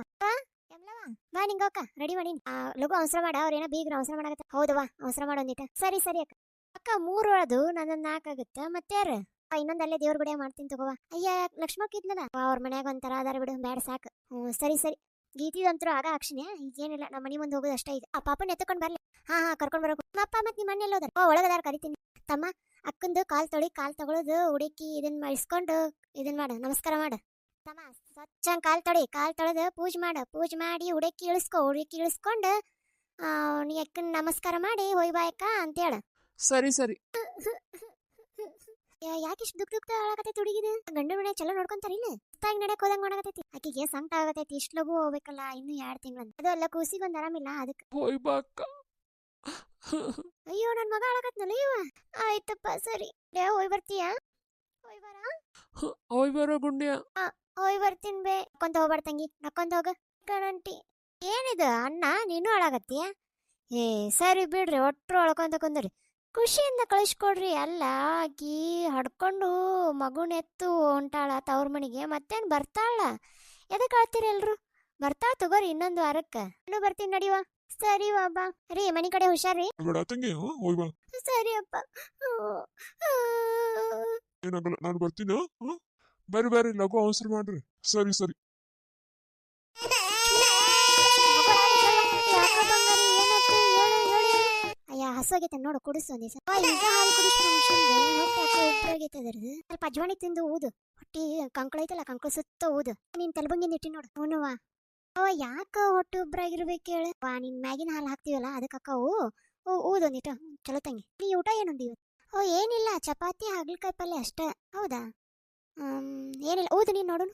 ಬಾ ನಿಂಗಕ್ಕ, ರೆಡಿ ಮಾಡೀನಿ. ಲಗು ಅವಸರ ಮಾಡ, ಅವ್ರೇನೋ ಬೀಗ್ರ ಅವಸರ ಮಾಡಾಕತ್ತ. ಹೌದವಾ, ಅವಸರ ಮಾಡೋಂದಿಟ. ಸರಿ ಸರಿ ಅಕ್ಕ. ಅಕ್ಕ 3 ಒಳದು ನಂದೊಂದು 4 ಆಗುತ್ತ. ಮತ್ತಾರ ಇನ್ನೊಂದಲ್ಲೇ ದೇವ್ರ ಗುಡಿಯಾಗ ಮಾಡ್ತೀನಿ ತಗೋವ. ಅಯ್ಯ, ಲಕ್ಷ್ಮಕ್ಕ ಇದ್ಲದ, ಅವ್ರ ಮನ್ಯಾಗ ಒಂಥರ ಅದಾರ ಬಿಡು, ಬ್ಯಾಡ ಸಾಕು. ಸರಿ ಸರಿ. ಗೀತಿದಂತರೂ ಆಗ ಅಕ್ಷಣೆ. ಈಗೇನಿಲ್ಲ, ನಮ್ಮ ಮನೆ ಮುಂದೆ ಹೋಗೋದು ಅಷ್ಟೇ. ಈಗ ಆ ಪಾಪನ ಎತ್ಕೊಂಡು ಬರ್ಲಿ. ಹಾ ಕರ್ಕೊಂಡು ಬರೋಕು. ಅಪ್ಪ ಮತ್ತೆ ನಿಮ್ಮ ಮನೇಲಿ ಹೋದಾರ? ಒಳಗದಾರ, ಕರಿತೀನಿ. ತಮ್ಮ, ಅಕ್ಕಂದು ಕಾಲ್ ತೊಗೊಳೋದು ಹುಡುಕಿ ಇದನ್ನ ಇಸ್ಕೊಂಡು ಇದನ್ನ ಮಾಡು, ನಮಸ್ಕಾರ ಮಾಡು. ತಮ್ಮ, ಸ್ವಚ್ಛಂಗ್ ಕಾಲ್ ತೊಳೆದು ಪೂಜೆ ಮಾಡಿ ಹುಡುಕಿ ಇಳಿಸ್ಕೊಂಡು ನೀ ಅಕ್ಕನ ನಮಸ್ಕಾರ ಮಾಡಿ ಹೋಯ್ ಬಾಯಕ್ಕ ಅಂತೇಳ. ಸರಿ ಸರಿ. ಯಾಕಿಷ್ಟು ದುಃಖ ಆಳಕತೈತಿ ಹುಡುಗಿದು? ಗಂಡ ಮನೆ ಚಲೋ ನೋಡ್ಕೊಂತಾರಿಲ್ಲ? ಹೊಸ್ತಾಗಿ ನಡಕ್ ಹೋದಂಗ್ ಮಾಡಕತೈತಿ. ಆಕಿಗೆ ಸಂಕಟ ಆಗತೈತಿ. ಇಷ್ಟು ಲಗು ಹೋಗ್ಬೇಕಲ್ಲ, ಇನ್ನು 2 ತಿಂಗಳು. ಅದು ಅಲ್ಲ, ಕೂಸಿಗೊಂದು ಆರಾಮಿಲ್ಲ ಅದಕ್ಕೆ. ಹೋಯ್ ಬಾಕ್ಕ. ಅಯ್ಯೋ, ನನ್ ಮಗ ಆಳಕತ್ನಲ್ಲ ಇವ. ಆಯ್ತಪ್ಪ, ಸರಿ. ಹೋಯ್ ಬರ್ತೀಯಾ? ಹೋಯ್ ಬರ. ಹೋಯ್ ಬರೋ ಗುಂಡ್ಯ. ಹೋಯ್ ಬರ್ತೀನಿ ಬೇ. ನಕ್ಕೊಂತ ಹೋಗ್ಬಾರ ತಂಗಿ, ನಕ್ಕೊಂತ ಹೋಗ. ಕಣಂಟಿ, ಏನಿದು ಅಣ್ಣ, ನೀನು ಅಳಾಗತ್ತೀಯ? ಸರಿ ಬಿಡ್ರಿ, ಒಟ್ರು ಅಳ್ಕೊಂತ ಕುಂದ್ರಿ. ಖುಷಿಯಿಂದ ಕಳಿಸ್ಕೊಡ್ರಿ. ಅಲ್ಲ, ಆಕಿ ಹಡ್ಕೊಂಡು ಮಗುನೆತ್ತು ಹೊಂಟಾಳ ತವ್ರ ಮನೆಗೆ. ಮತ್ತೇನು ಬರ್ತಾಳ? ಎದಕ್ಕೆ ಅಳ್ತೀರಿ ಎಲ್ರು? ಬರ್ತಾಳ ತಗೋರಿ, ಇನ್ನೊಂದು ವಾರಕ್ಕೆ. ಇನ್ನೂ ಬರ್ತೀನಿ ನಡಿವಾ. ಸರಿ ಬಾಬಾ. ರೀ, ಮನೆ ಕಡೆ ಹುಷಾರ್ರಿ. ಬೇಡ ತಂಗಿ, ಹೋಯ್ ಬಾ. ಸರಿ ಅಪ್ಪ. ಏನಾಗಲ್ಲ, ನಾನು ಬರ್ತೀನಿ. ಬರ್ರಿ ಲಘು ಅವಸರ ಮಾಡ್ರಿ. ಸರಿ ಸರಿ. ಅಯ್ಯ, ಹಸುವಾಗೈತೆ ನೋಡು, ಕುಡಿಸು ಒಂದೇ ಈಗ ಹಾಲು ಕುಡಿಸ್ಕೊಂಡು ಸ್ವಲ್ಪ ಅಜ್ವಾಣಿ ತಿಂದು ಊದು. ಹೊಟ್ಟಿ ಕಂಕಳ ಐತಲ್ಲ, ಕಂಕಳ ಸುತ್ತ ಊದು. ನೀನ್ ತಲೆಬಂಗಿಂದ ಇಟ್ಟಿ ನೋಡು. ಹೂನುವಾ. ಯಾಕ ಹೊಟ್ಟೆ ಉಬ್ರಾಗಿರ್ಬೇಕು ಹೇಳ? ನಿನ್ ಮ್ಯಾಗಿನ ಹಾಲು ಹಾಕ್ತಿವಲ್ಲ, ಅದಕ್ಕೆ ಅಕ್ಕವು ಊದೊಂದಿಟ್ಟು. ಚಲೋ ತಂಗಿ. ನೀ ಊಟ ಏನೊಂದು ಇವತ್ತು? ಏನಿಲ್ಲ, ಚಪಾತಿ ಹಾಗಲಕಾಯಿ ಪಲ್ಯ ಅಷ್ಟೇ. ಹೌದಾ? ಏನಿಲ್ಲ, ಊದು ನೀನು ನೋಡು.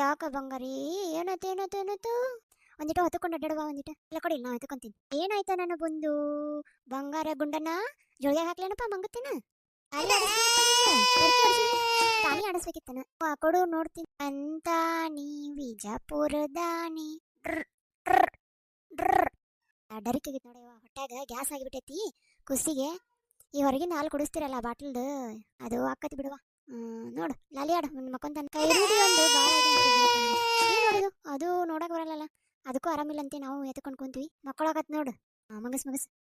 ಯಾಕ ಬಂಗಾರಿ, ಏನಾಯ್ತು? ಒಂದಿಟ ಹೊತ್ತಕೊಂಡು ಅಡ್ಡಾಡುವ. ಒಂದಿಟ ಇಲ್ಲ ಕೊಡಿ, ನಾ ಹೊತ್ಕೊಂತೀನಿ. ಏನಾಯ್ತ ನನ್ನ ಬಂದು ಬಂಗಾರ ಗುಂಡನ ಜೋಳಿಗೆ ಹಾಕ್ಲೇನಪ್ಪ ಮಂಗತ್ತಿನ. ತಾನಿ ಆಡಿಸ್ಬೇಕಿತ್ತನ. ಕೊಡು ನೋಡ್ತೀನಿ ಅಂತ. ನೀ ವಿಜಾಪುರದಾನಿ. ಡರಿಕೆಗಿತ್ತು ನೋಡಿ, ಹೊಟ್ಯಾಗ ಗ್ಯಾಸ್ ಆಗಿಬಿಟ್ಟೈತಿ ಕುಸಿಗೆ. ಈ ಹೊರಗಿನ ಹಾಲು ಕುಡಿಸ್ತಿರಲ್ಲ ಬಾಟ್ಲ್ದು, ಅದು ಹಾಕತಿ ಬಿಡುವ. ನೋಡು, ಲಾಲಿ ಆಡು ಮಕ್ಕೊಂತಾನೆ. ಕೈ ರೂಢಿ ಒಂದು ಭಾಳ ಏನು ನೋಡಿದು, ಅದು ನೋಡಕ್ ಬರಲ್ಲ. ಅದಕ್ಕೂ ಆರಾಮಿಲ್ಲ ಅಂತೆ. ನಾವು ಎತ್ಕೊಂಡು ಕುಂತೀವಿ. ಮಕ್ಕಳಾಗತ್ ನೋಡು. ಮಂಗಸ್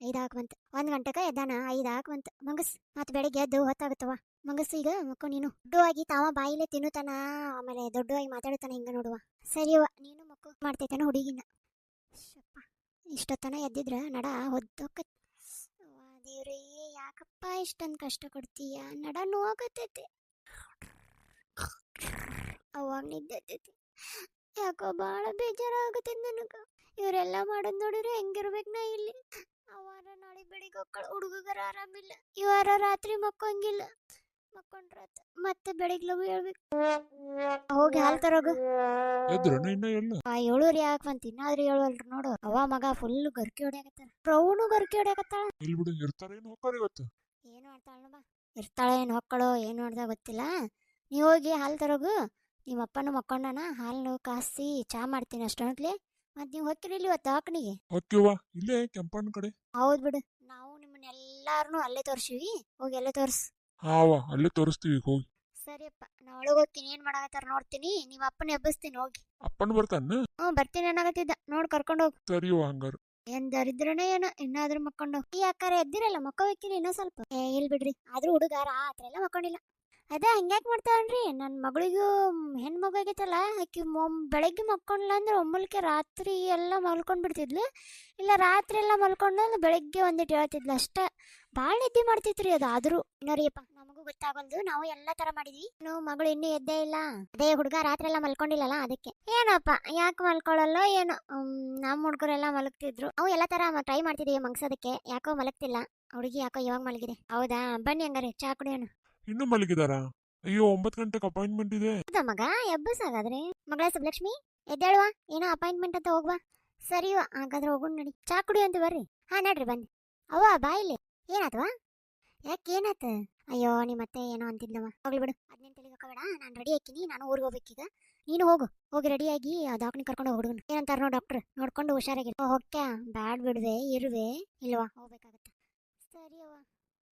5 ಹಾಕುವಂತ. 1 ಗಂಟೆಗೆ ಎದ್ದಾನ, 5 ಹಾಕುವಂತ ಮಂಗಸ್. ಮತ್ತೆ ಬೆಳಿಗ್ಗೆ ಎದ್ದು ಹೊತ್ತಾಗುತ್ತವ ಮಂಗಸ್. ಈಗ ಮಕ್ಕಳು ನೀನು ದೊಡ್ಡವಾಗಿ ತಾವ ಬಾಯಿಲೆ ತಿನ್ನುತ್ತಾನ, ಆಮೇಲೆ ದೊಡ್ಡವಾಗಿ ಮಾತಾಡುತ್ತಾನ. ಹಿಂಗ ನೋಡುವ. ಸರಿಯವ, ನೀನು ಮಕ್ಕಳು ಮಾಡ್ತೈತಾನ ಹುಡುಗಿನ. ಇಷ್ಟೊತ್ತನ ಎದ್ದಿದ್ರ ನಡ ಹೊದ್ದೋಕತ್. ದೇವ್ರೇ, ಯಾಕಪ್ಪ ಇಷ್ಟೊಂದು ಕಷ್ಟ ಕೊಡ್ತೀಯ? ನಡ ನೋವಾಗತ್ತೈತಿ. ಅವಾಗ ನಿದ್ದೈತಿ. ಯಾಕೋ ಭಾಳ ಬೇಜಾರಾಗತ್ತೈತಿ ನನಗೆ. ಇವರೆಲ್ಲ ಮಾಡೋದು ನೋಡಿದ್ರೆ ಹೆಂಗಿರ್ಬೇಕು ನಾ ಇಲ್ಲಿ? ಅವಾರ ನಾಳೆ ಬೆಳಿಗ್ಗೆ ಹೋಗ್ಕಳ. ಹುಡುಗರ ಆರಾಮಿಲ್ಲ. ಈ ವಾರ ರಾತ್ರಿ ಮಕ್ಕೊಂಗಿಲ್ಲ. ಮಕ್ಕೊಂಡ್ರಾತ ಮತ್ತೆ ಬೆಳಿಗ್ಗೆ ಲಗು ಹೇಳ್ಬೇಕು. ಹೋಗಿ ಹಾಲು ತರೋಗು. ಇನ್ನ ಎಲ್ಲ 7 ಯಾಕೆ ಬಂತ? ಇನ್ನಾದ್ರೂ 7 ನೋಡು. ಅವ ಮಗ ಫುಲ್ ಗರ್ಕಿ ಹೊಡ್ಯಾಕತ್ತಾಳ. ಪ್ರೌನು ಗರ್ಕಿ ಹೊಡ್ಯಾಕತ್ತಾಳ. ಇಲ್ಲಿ ಬಿಡು, ಇರ್ತಾರೇನು ಹೋಗ್ತಾರೆ ಇವತ್ತು? ಏನು ಮಾಡ್ತಾಳ? ಇರ್ತಾಳೆ, ಏನು ಹೊಕ್ಕಳೋ ಏನು ನೋಡ್ದಾಗ ಗೊತ್ತಿಲ್ಲ. ನೀವು ಹೋಗಿ ಹಾಲು ತರೋಗು. ನಿಮ್ಮ ಅಪ್ಪನೂ ಮಕ್ಕೊಂಡನ. ಹಾಲು ಕಾಸಿ ಚಾ ಮಾಡ್ತೀನಿ ಅಷ್ಟೊಂದ್ಲಿ. ಮತ್ ನೀವು ಹೋಗ್ತಿರಿ ಇಲ್ಲಿ ಇವತ್ತು ದವಾಖಾನಿಗೆ? ಓಕೆವ್ವ ಇಲ್ಲೇ ಕೆಂಪಣ್ಣ ಕಡೆ. ಹೌದ್ ಬಿಡು, ನಾವು ನಿಮ್ಮನ್ನೆಲ್ಲಾರನು ಅಲ್ಲೇ ತೋರ್ಸಿವಿ, ಹೋಗಿ ಅಲ್ಲೇ ತೋರ್ಸ್. ಹಾವ ಅಲ್ಲೇ ತೋರಿಸ್ತೀವಿ ಹೋಗಿ. ಸರಿಯಪ್ಪ, ನಾ ಒಳಗ್ ಹೋಗ್ತೀನಿ, ಏನ್ ಮಾಡಾಕತ್ತಾರ ನೋಡ್ತೀನಿ, ನಿಮ್ಮ ಅಪ್ಪನ ಎಬ್ಬಸ್ತೀನಿ ಹೋಗಿ. ಅಪ್ಪನ್ ಬರ್ತಾನ. ಬರ್ತೀನಿ ಅನ್ನಾಗತ್ತಿದ್ದ, ನೋಡ್ ಕರ್ಕೊಂಡ್ ಹೋಗ್. ಸರಿಯವ್ವ ಹಂಗಾರ. ಏನ್ ದರಿದ್ರನೇ ಏನ, ಇನ್ನಾದ್ರೂ ಮಕ್ಕೊಂಡು ಈ ಅಕ್ಕಾರ ಎದ್ದಿರಲ್ಲ, ಮಕ್ಕೋಬೇಕಿರಿ ಇನ್ನೂ ಸ್ವಲ್ಪ. ಇಲ್ ಬಿಡ್ರಿ, ಆದ್ರೂ ಹುಡುಗ ರಾತ್ರಿ ಎಲ್ಲ ಮಕ್ಕೊಂಡಿಲ್ಲ. ಅದ ಹಂಗ್ಯಾಕ್ ಮಾಡ್ತಾವನ್ರಿ, ನನ್ ಮಗಳಿಗೂ ಹೆಣ್ಮಗು ಆಗೈತಲ್ಲ, ಆಕಿ ಬೆಳಗ್ಗೆ ಮಕ್ಕೊಂಡ್ಲ ಅಂದ್ರೆ ಒಮ್ಮಲ್ಕೆ ರಾತ್ರಿ ಎಲ್ಲ ಮಲ್ಕೊಂಡ್ ಬಿಡ್ತಿದ್ಲು, ಇಲ್ಲ ರಾತ್ರಿ ಎಲ್ಲ ಮಲ್ಕೊಂಡ್ಲ ಬೆಳಗ್ಗೆ ಒಂದಿಟ್ಟು ಹೇಳ್ತಿದ್ಲು ಅಷ್ಟ. ಬಾಳ್ ನಿದ್ದೆ ಮಾಡ್ತಿತ್ರಿ ಅದು. ಆದ್ರೂ ನೋರಿಯಪ್ಪ, ನಮಗೂ ಗೊತ್ತಾಗಲ್ದು, ನಾವು ಎಲ್ಲಾ ತರ ಮಾಡಿದ್ವಿ, ನಾವು ಮಗಳು ಇನ್ನೂ ಎದ್ದೇ ಇಲ್ಲ. ಅದೇ ಹುಡುಗ ರಾತ್ರಿ ಎಲ್ಲ ಮಲ್ಕೊಂಡಿಲ್ಲಲ್ಲ ಅದಕ್ಕೆ. ಏನಪ್ಪ ಯಾಕೆ ಮಲ್ಕೊಳ್ಳಲ್ಲೋ ಏನೋ, ನಮ್ಮ ಹುಡುಗರೆಲ್ಲ ಮಲಗ್ತಿದ್ರು, ನಾವು ಎಲ್ಲಾ ತರ ಟ್ರೈ ಮಾಡ್ತಿದೀವಿ ಮನ್ಸೋದಕ್ಕೆ, ಯಾಕೋ ಮಲಗ್ತಿಲ್ಲ ಹುಡುಗಿ, ಯಾಕೋ ಇವಾಗ ಮಲಗಿದೆ. ಹೌದಾ, ಬನ್ನಿ ಹಂಗಾರೆ ಚಾ ಕುಡಿಯೋಣ. ಇನ್ನೂ ಮಲಗಿದಾರ? ಅಯ್ಯೋ 9 ಗಂಟೆಗೆ ಅಪಾಯಿಂಟ್ಮೆಂಟ್ ಇದೆ. ಹೌದಾ ಮಗ, ಎಬ್ಬಸ್ ಹಾಗಾದ್ರೆ. ಮಗಳ ಸುಬ್ಲಕ್ಷ್ಮಿ ಎದ್ದೇಳುವ, ಏನೋ ಅಪಾಯಿಂಟ್ಮೆಂಟ್ ಅಂತ ಹೋಗ್ವಾ. ಸರಿವ ಹಾಗಾದ್ರೆ ಹೋಗೋಣ ನಡಿ, ಚಾ ಕುಡಿ ಅಂತ ಬರ್ರಿ. ಹಾ ನಡ್ರಿ ಬನ್ನಿ. ಅವ್ವ ಬಾಯಿಲಿ, ಏನಾತವಾ? ಯಾಕೆ ಏನಾತ? ಅಯ್ಯೋ ನಿಮ್ಮತ್ತೆ ಏನೋ ಅಂತಿದ್ಲವ, ಹೋಗ್ಲಿ ಬಿಡು, ಅದ್ನೇನ್ ತಿಳಿಬೇಡ. ನಾನು ರೆಡಿ ಹಾಕಿನಿ, ನಾನು ಊರಿಗೆ ಹೋಗ್ಬೇಕೀಗ, ನೀನು ಹೋಗಿ ರೆಡಿಯಾಗಿ ದವಾಖಾನೆ ಕರ್ಕೊಂಡು ಹೋಗಿ ಹುಡುಗನ. ಏನಂತಾರ ನೋ ಡಾಕ್ಟ್ರ್, ನೋಡ್ಕೊಂಡು ಹುಷಾರಾಗಿ ಹೋಗ್ಯಾ. ಬ್ಯಾಡ್ ಬಿಡ್ವೆ, ಇರುವೆ ಇಲ್ವಾ, ಹೋಗ್ಬೇಕಾಗತ್ತ. ಸರಿ ಅವ್ವ,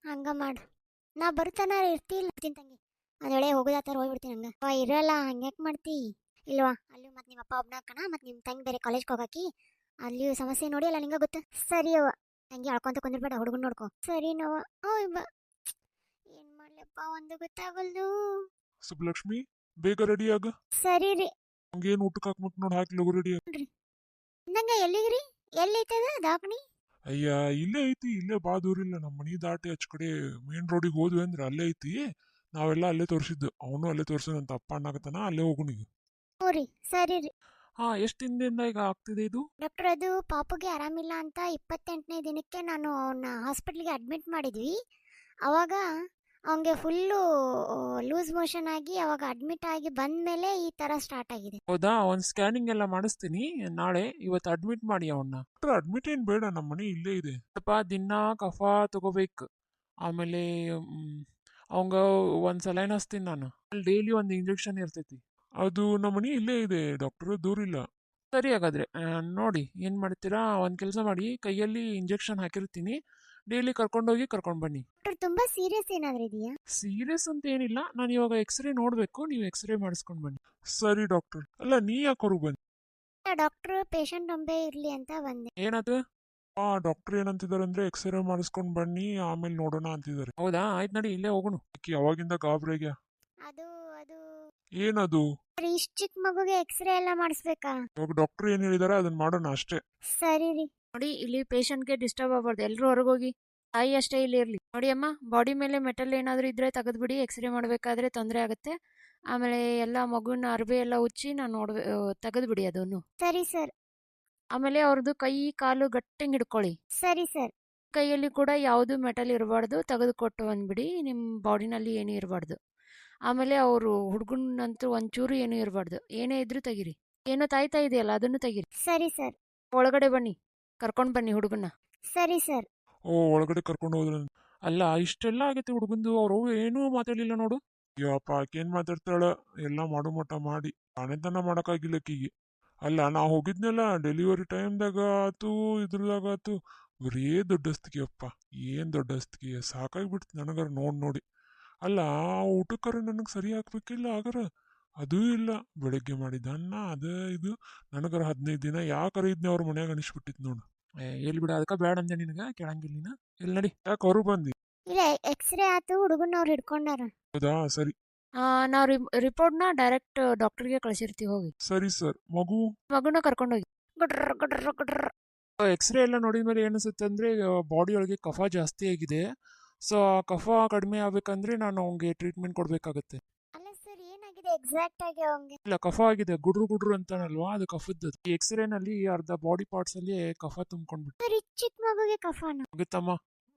ಹಂಗ ಮಾಡು. ನಾ ಬರ್ತಾನ ಇರ್ತಿಲ್ಲ ತಂಗಿ, ಒಂದ್ ವೇಳೆ ಹೋಗೋದಾತಾರ ಹೋಗ್ಬಿಡ್ತೀನಿ ಹಂಗ. ಇರಲ್ಲ, ಹಂಗ್ಯಾಕ್ ಮಾಡ್ತಿ? ಇಲ್ವಾ, ಅಲ್ಲಿ ಮತ್ತೆ ನಿಮ್ಮ ಅಪ್ಪ ಒಬ್ನಾಕಣ, ಮತ್ತೆ ನಿಮ್ಮ ತಂಗಿ ಬೇರೆ ಕಾಲೇಜ್ಗೆ ಹೋಗಾಕಿ, ಅಲ್ಲಿ ಸಮಸ್ಯೆ ನೋಡಿ ಅಲ್ಲ ನಿಂಗ ಗೊತ್ತ. ಸರಿ ಅವ್ವ, ತಂಗಿ ಅಳ್ಕೊಂತ ಕುಂದಿರ್ಬೇಡ, ಹುಡುಗನ್ ನೋಡ್ಕೊ. ಸರಿ ನವ. ಏನ್ ಮಾಡ್ಲಪ್ಪ, ಒಂದು ಗೊತ್ತಾಗಲ್ದು. ಸುಬ್ಲಕ್ಷ್ಮಿ ಬೇಗ ರೆಡಿ ಆಗ. ಸರಿ ರೀ. ಹಂಗೇನು ಊಟಕ್ಕೆ ಹಾಕ್ಬೇಕು ನೋಡಿ, ಹಾಕಿ ಲಗು ರೆಡಿ ಆಗ. ನಂಗ ಎಲ್ಲಿಗ್ರಿ, ಎಲ್ಲೈತದ ದವಾಖಾನಿ? ಅಯ್ಯ ಇಲ್ಲೇ ಐತಿ, ಇಲ್ಲೇ ಬಾ ದೂರ ಇಲ್ಲ, ನಮ್ಮ ಮನಿ ದಾಟಿ ಹಚ್ ಕಡೆ ಮೇನ್ ರೋಡಿಗೆ ಹೋದ್ವಿ ಅಂದ್ರೆ ಅಲ್ಲೇ ಐತಿ. ನಾವೆಲ್ಲ ಅಲ್ಲೇ ತೋರಿಸಿದ್ದು, ಅವನು ಅಲ್ಲೇ ತೋರ್ಸೋನಂತ ಅಪ್ಪ ಅಣ್ಣಾಗತ್ತಾನ, ಅಲ್ಲೇ ಹೋಗುಣ ಈಗ. ಹ್ಞೂ ಸರಿ ರೀ. ಹಾ ಎಷ್ಟು ದಿನದಿಂದ ಈಗ ಆಗ್ತಿದೆ ಇದು? ಡಾಕ್ಟರ್ ಅದು ಪಾಪುಗೆ ಆರಾಮಿಲ್ಲ ಅಂತ 28ನೇ ದಿನಕ್ಕೆ ನಾನು ಅವನ್ನ ಹಾಸ್ಪಿಟ್ಲಿಗೆ ಅಡ್ಮಿಟ್ ಮಾಡಿದ್ವಿ. ಅವಾಗ ಅವನಿಗೆ ಫುಲ್ಲು ಲೂಸ್ ಮೋಷನ್ ಆಗಿ ಅವಾಗ ಅಡ್ಮಿಟ್ ಆಗಿ ಬಂದ್ಮೇಲೆ ಈ ತರ ಸ್ಟಾರ್ಟ್ ಆಗಿದೆ. ಹೌದಾ, ಒಂದು ಸ್ಕ್ಯಾನಿಂಗ್ ಎಲ್ಲ ಮಾಡಿಸ್ತೀನಿ ನಾಳೆ. ಇವತ್ತು ಅಡ್ಮಿಟ್ ಮಾಡಿ ಅವನ್ನ. ಅಡ್ಮಿಟ್ ಏನ್ ಬೇಡ, ನಮ್ಮ ಮನೆ ಇಲ್ಲೇ ಇದೆ. ಸ್ವಲ್ಪ ದಿನ ಕಫ ತಗೋಬೇಕು. ಆಮೇಲೆ ಅವಂಗ ಒಂದು ಸಲೈನ್ ಹಚ್ತೀನಿ ನಾನು. ಅಲ್ಲಿ ಡೈಲಿ ಒಂದು ಇಂಜೆಕ್ಷನ್ ಇರ್ತೈತಿ. ಅದು ನಮ್ಮ ಮನೆ ಇಲ್ಲೇ ಇದೆ ಡಾಕ್ಟರ್, ದೂರ ಇಲ್ಲ. ಸರಿ ಹಾಗಾದ್ರೆ ನೋಡಿ ಏನು ಮಾಡ್ತೀರಾ, ಒಂದು ಕೆಲಸ ಮಾಡಿ, ಕೈಯಲ್ಲಿ ಇಂಜೆಕ್ಷನ್ ಹಾಕಿರ್ತೀನಿ, ಡೈಲಿ ಕರ್ಕೊಂಡೋಗಿ ಕರ್ಕೊಂಡು ಬನ್ನಿ. ಡಾಕ್ಟರ್ ತುಂಬಾ ಸೀರಿಯಸ್ ಏನಾದ್ರೂ ಇದೆಯಾ? ಸೀರಿಯಸ್ ಅಂತ ಏನಿಲ್ಲ, ನಾನು ಇವಾಗ ಎಕ್ಸ್ರೇ ನೋಡಬೇಕು, ನೀವು ಎಕ್ಸ್ರೇ ಮಾಡಿಸ್ಕೊಂಡು ಬನ್ನಿ. ಸರಿ ಡಾಕ್ಟರ್. ಅಲ್ಲ ನೀ ಯಾಕೆ ಹೊರಗೆ ಬಂದಿ? ಡಾಕ್ಟರ್ ಪೇಷಂಟ್ ಒಬ್ಬೇ ಇರ್ಲಿ ಅಂತ ಬಂದೆ. ಏನಾಯ್ತು? ಡಾಕ್ಟರ್ ಏನಂತಿದಾರೆ ಅಂದ್ರೆ ಎಕ್ಸ್ರೇ ಮಾಡಿಸ್ಕೊಂಡ್ ಬನ್ನಿ, ಆಮೇಲೆ ನೋಡೋಣ ಅಂತಿದ್ದಾರೆ. ಹೌದಾ, ಆಯ್ತು ನಡಿ, ಇಲ್ಲೇ ಹೋಗೋಣ. ಯಾವಾಗಿಂದ ಗಾಬ್ರಿಗೆ. ಅದು ಅದು ಏನದು? ಇಷ್ಟ ಚಿಕ್ಕ ಮಗುಗೆ ಎಕ್ಸ್ರೇ ಎಲ್ಲ ಮಾಡಿಸ್ಬೇಕಾ? ಇವಾಗ ಡಾಕ್ಟರ್ ಏನ್ ಹೇಳಿದಾರೆ ಅದನ್ನ ಮಾಡೋಣ ಅಷ್ಟೇ. ಸರಿ ರೀ. ನೋಡಿ, ಇಲ್ಲಿ ಪೇಷಂಟ್ಗೆ ಡಿಸ್ಟರ್ಬ್ ಆಗಬಾರ್ದು, ಎಲ್ಲರೂ ಹೊರಗೋಗಿ. ತಾಯಿ ಅಷ್ಟೇ ಇಲ್ಲಿ ಇರಲಿ. ನೋಡಿ ಅಮ್ಮ, ಬಾಡಿ ಮೇಲೆ ಮೆಟಲ್ ಏನಾದರೂ ಇದ್ರೆ ತೆಗೆದ್ಬಿಡಿ, ಎಕ್ಸ್ರೇ ಮಾಡಬೇಕಾದ್ರೆ ತೊಂದರೆ ಆಗುತ್ತೆ. ಆಮೇಲೆ ಎಲ್ಲ ಮಗುವಿನ ಅರ್ಬೆ ಎಲ್ಲ ಉಚ್ಚಿ ನಾನು ತೆಗೆದ್ಬಿಡಿ ಅದನ್ನು. ಸರಿ ಸರ್. ಆಮೇಲೆ ಅವ್ರದ್ದು ಕೈ ಕಾಲು ಗಟ್ಟಿಂಗ್ ಹಿಡ್ಕೊಳ್ಳಿ. ಸರಿ ಸರ್. ಕೈಯಲ್ಲಿ ಕೂಡ ಯಾವುದು ಮೆಟಲ್ ಇರಬಾರ್ದು, ತೆಗೆದುಕೊಟ್ಟು ಬಂದ್ಬಿಡಿ, ನಿಮ್ಮ ಬಾಡಿನಲ್ಲಿ ಏನೂ ಇರಬಾರ್ದು. ಆಮೇಲೆ ಅವರು ಹುಡುಗನಂತೂ ಒಂಚೂರು ಏನೂ ಇರಬಾರ್ದು, ಏನೇ ಇದ್ರೂ ತೆಗೀರಿ. ಏನೋ ತಾಯ್ತಾ ಇದೆಯಲ್ಲ ಅದನ್ನು ತೆಗೀರಿ. ಸರಿ ಸರ್. ಒಳಗಡೆ ಬನ್ನಿ, ಕರ್ಕೊಂಡು ಬನ್ನಿ ಹುಡುಗನ್ನ. ಸರಿ ಸರ್. ಒಳಗಡೆ ಕರ್ಕೊಂಡು ಹೋದ್ರ? ಅಲ್ಲ, ಇಷ್ಟೆಲ್ಲ ಆಗೈತೆ ಹುಡುಗಂದು, ಅವ್ರು ಏನೂ ಮಾತಾಡಲಿಲ್ಲ ನೋಡು. ಯಪ್ಪ ಆಕೇನ್ ಮಾತಾಡ್ತಾಳ, ಎಲ್ಲ ಮಾಡು ಮಟ್ಟ ಮಾಡಿ ತಾನೆತನ ಮಾಡಕ್ಕಾಗಿಲ್ಲ ಆಕಿಗೆ. ಅಲ್ಲ ನಾ ಹೋಗಿದ್ನಲ್ಲ ಡೆಲಿವರಿ ಟೈಮ್ದಾಗ ಆತು, ಇದ್ರದಾಗ ಆತು, ಬರೇ ದೊಡ್ಡಸ್ತಿಗೆ ಅಪ್ಪ, ಏನ್ ದೊಡ್ಡಸ್ತಿಗೆ, ಸಾಕಾಗ್ಬಿಡ್ತು ನನಗರ ನೋಡಿ. ಅಲ್ಲ ಊಟಕ್ಕರ ನನಗೆ ಸರಿ ಹಾಕ್ಬೇಕಿಲ್ಲ ಆಗರ, ಅದೂ ಇಲ್ಲ. ಬೆಳಗ್ಗೆ ಮಾಡಿದ ಅನ್ನ ಅದ ಇದು, ನನಗರ 15 ದಿನ ಯಾಕರ ಇದ್ನೆ ಅವ್ರ ಮನ್ಯಾಗ ಅನಿಸ್ಬಿಟ್ಟಿತ್ತು ನೋಡು. ಎಲ್ಲಿ ಬಿಡ, ಅದಕ್ಕೆ ಬ್ಯಾಡ ಅಂದೆ ನಿನಗೆ, ಕೇಳಂಗಿಲ್ಲ ನೀನು. ಎಲ್ಲಿ ನಡಿ. ಯಾಕೆ ಹೊರಗೆ ಬಂದಿ? ಇಲ್ಲ, ಎಕ್ಸ್ರೇ ಆತು, ಹುಡುಗನವ್ರು ಹಿಡ್ಕೊಂಡಾರ. ಹೌದಾ, ಸರಿ. ನಾವು ರಿಪೋರ್ಟ್ನ ಡೈರೆಕ್ಟ್ ಡಾಕ್ಟರ್ಗೆ ಕಳಿಸಿರ್ತೀವಿ, ಹೋಗಿ. ಸರಿ ಸರ್. ಮಗುನ ಕರ್ಕೊಂಡೋಗಿ. ಗುಡ್ರ ಗುಡ್ರ ಗುಡ್ರ. ಎಕ್ಸ್ರೇ ಎಲ್ಲ ನೋಡಿದ ಮೇಲೆ ಏನಿಸುತ್ತೆ ಅಂದರೆ ಬಾಡಿ ಒಳಗೆ ಕಫ ಜಾಸ್ತಿ ಆಗಿದೆ. ಸೊ ಆ ಕಫ ಕಡಿಮೆ ಆಗ್ಬೇಕಂದ್ರೆ ನಾನು ಅವ್ನಿಗೆ ಟ್ರೀಟ್ಮೆಂಟ್ ಕೊಡಬೇಕಾಗತ್ತೆ. ಅಲ್ಲ ಸರ್, ಏನಾಗಿದೆ ಎಕ್ಸಾಕ್ಟ್ ಆಗಿ ಅವಂಗೆ? ಇಲ್ಲ, ಕಫ ಆಗಿದೆ, ಗುಡ್ರು ಅಂತಾನಲ್ವಾ, ಅದು ಕಫದ್ದು. ಈ ಎಕ್ಸ್ರೇನಲ್ಲಿ ಅರ್ಧ ಬಾಡಿ ಪಾರ್ಟ್ಸಲ್ಲಿ ಕಫ ತುಂಬ್ಕೊಂಡ್ಬಿಟ್ಟು. ಸರ್, ಈ ಚಿಕ್ಕ ಮಗುಗೆ ಕಫಾನ? ಆಗುತ್ತಮ್ಮ,